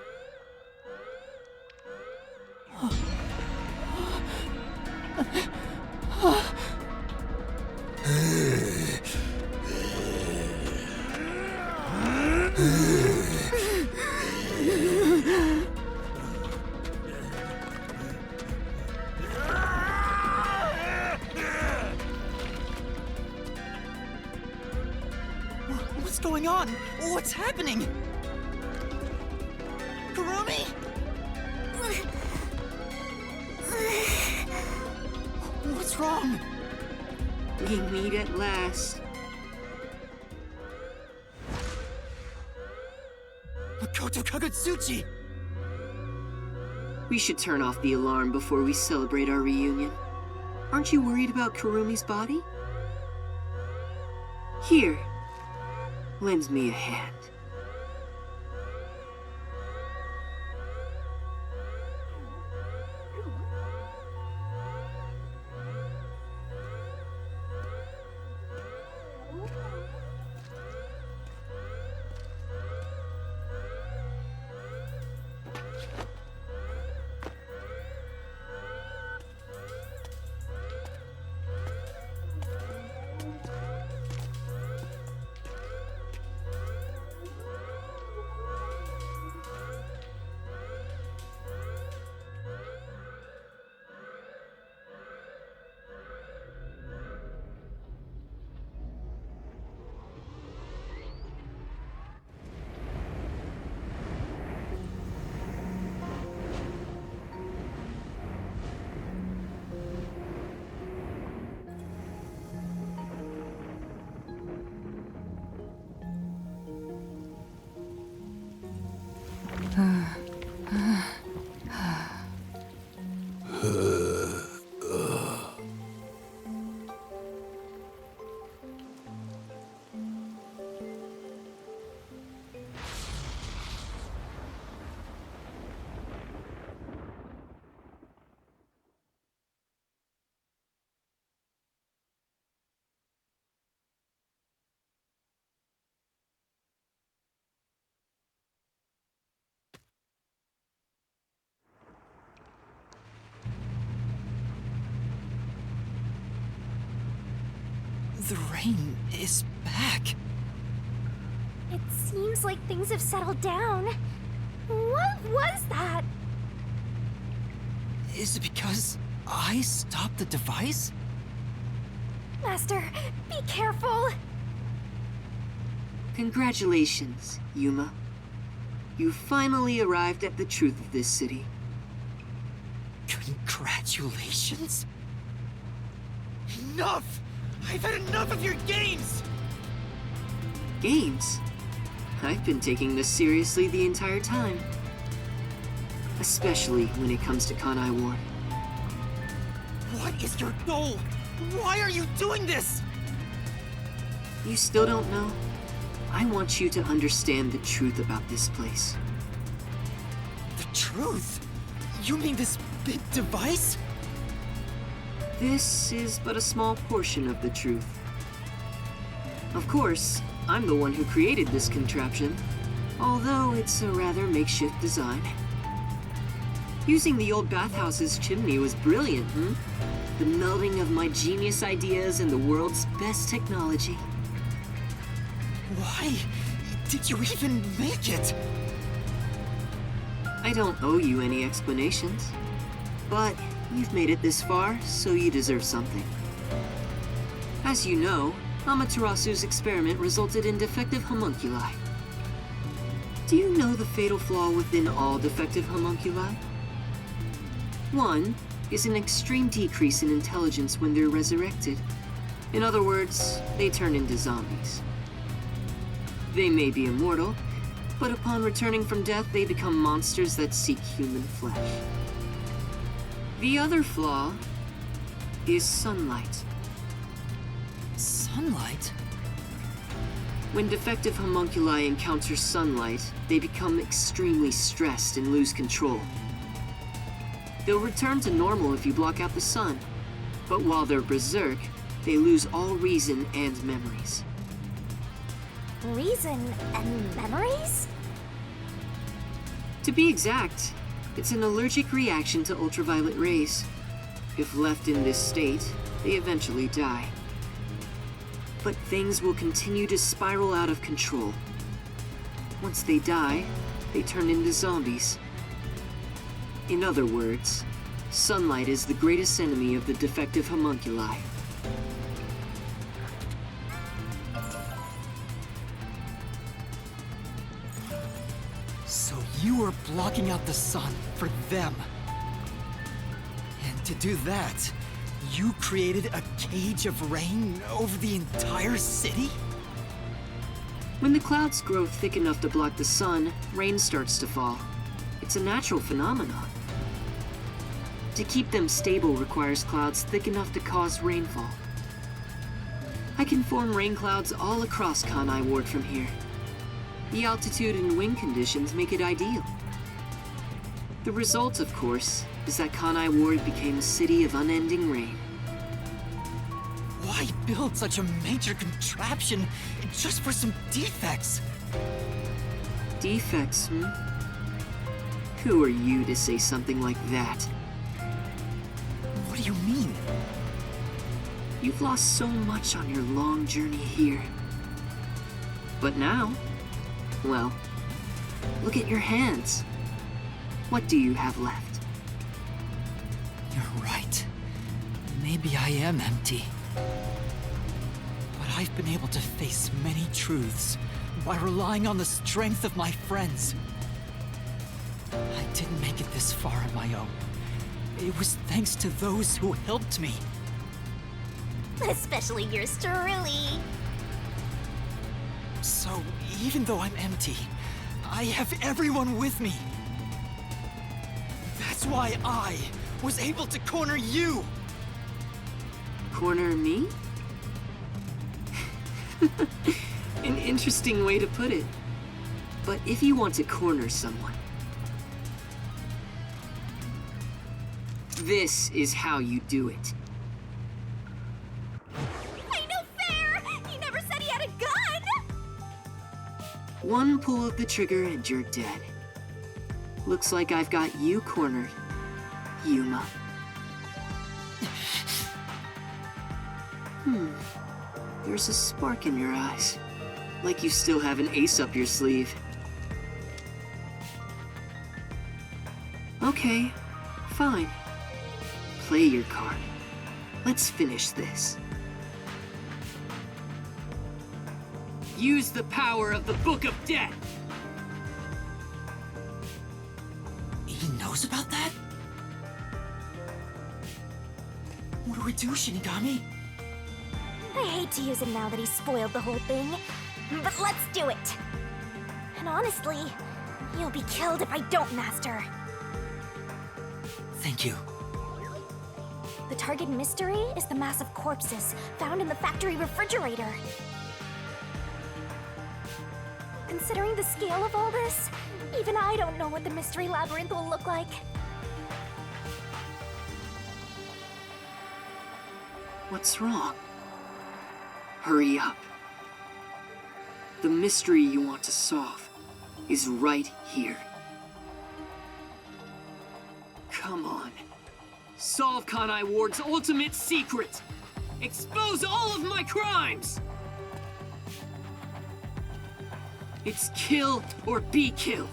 What's going on? What's happening? Kurumi? What's wrong? We meet at last. Makoto Kagutsuchi! We should turn off the alarm before we celebrate our reunion. Aren't you worried about Kurumi's body? Here, lend me a hand. The rain is back. It seems like things have settled down. What was that? Is it because I stopped the device? Master, be careful. Congratulations, Yuma. You finally arrived at the truth of this city. Congratulations? Enough! I've had enough of your games! Games? I've been taking this seriously the entire time. Especially when it comes to Kanai Ward. What is your goal? Why are you doing this? You still don't know? I want you to understand the truth about this place. The truth? You mean this big device? This is but a small portion of the truth. Of course, I'm the one who created this contraption, although it's a rather makeshift design. Using the old bathhouse's chimney was brilliant, The melding of my genius ideas and the world's best technology. Why did you even make it? I don't owe you any explanations, but you've made it this far, so you deserve something. As you know, Amaterasu's experiment resulted in defective homunculi. Do you know the fatal flaw within all defective homunculi? One is an extreme decrease in intelligence when they're resurrected. In other words, they turn into zombies. They may be immortal, but upon returning from death, they become monsters that seek human flesh. The other flaw is sunlight. Sunlight? When defective homunculi encounter sunlight, they become extremely stressed and lose control. They'll return to normal if you block out the sun, but while they're berserk, they lose all reason and memories. Reason and memories? To be exact, it's an allergic reaction to ultraviolet rays. If left in this state, they eventually die. But things will continue to spiral out of control. Once they die, they turn into zombies. In other words, sunlight is the greatest enemy of the defective homunculi. So you are blocking out the sun for them. And to do that, you created a cage of rain over the entire city? When the clouds grow thick enough to block the sun, rain starts to fall. It's a natural phenomenon. To keep them stable requires clouds thick enough to cause rainfall. I can form rain clouds all across Kanai Ward from here. The altitude and wind conditions make it ideal. The result, of course, is that Kanai Ward became a city of unending rain. Why build such a major contraption just for some defects? Defects, Who are you to say something like that? What do you mean? You've lost so much on your long journey here. But now, well, look at your hands. What do you have left? You're right. Maybe I am empty. But I've been able to face many truths by relying on the strength of my friends. I didn't make it this far on my own. It was thanks to those who helped me. Especially yours truly. So, even though I'm empty, I have everyone with me. That's why I was able to corner you! Corner me? An interesting way to put it. But if you want to corner someone, this is how you do it. Ain't no fair! He never said he had a gun! One pull of the trigger and you're dead. Looks like I've got you cornered, Yuma. There's a spark in your eyes. Like you still have an ace up your sleeve. Okay, fine. Play your card. Let's finish this. Use the power of the Book of Death! He knows about that? What do we do, Shinigami? I hate to use it now that he's spoiled the whole thing, but let's do it! And honestly, you'll be killed if I don't, Master. Thank you. The target mystery is the mass of corpses found in the factory refrigerator. Considering the scale of all this, even I don't know what the mystery labyrinth will look like. What's wrong? Hurry up. The mystery you want to solve is right here. Come on. Solve Kanai Ward's ultimate secret! Expose all of my crimes! It's kill or be killed.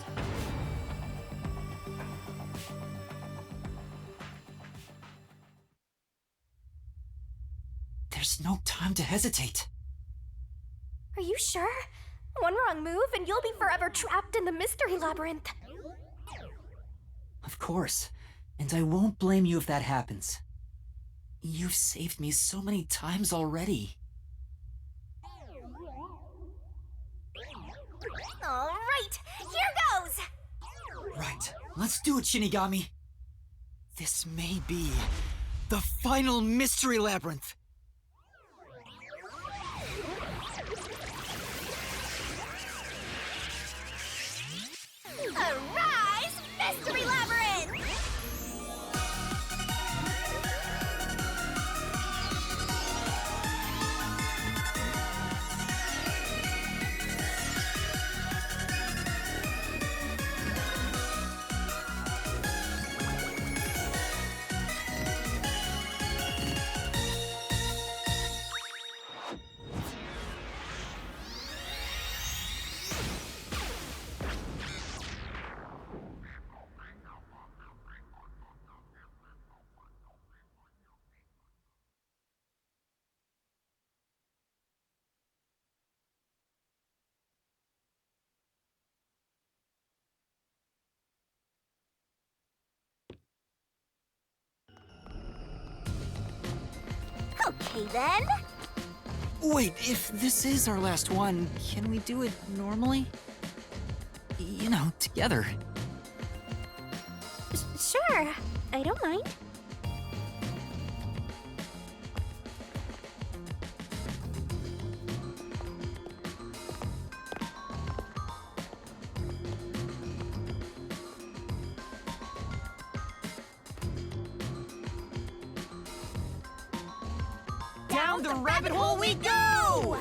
There's no time to hesitate. Are you sure? One wrong move and you'll be forever trapped in the mystery labyrinth. Of course. And I won't blame you if that happens. You've saved me so many times already. All right, here goes! Right, let's do it, Shinigami. This may be the final mystery labyrinth. Okay then. Wait, if this is our last one, can we do it normally? You know, together. Sure, I don't mind. Down the rabbit hole we go!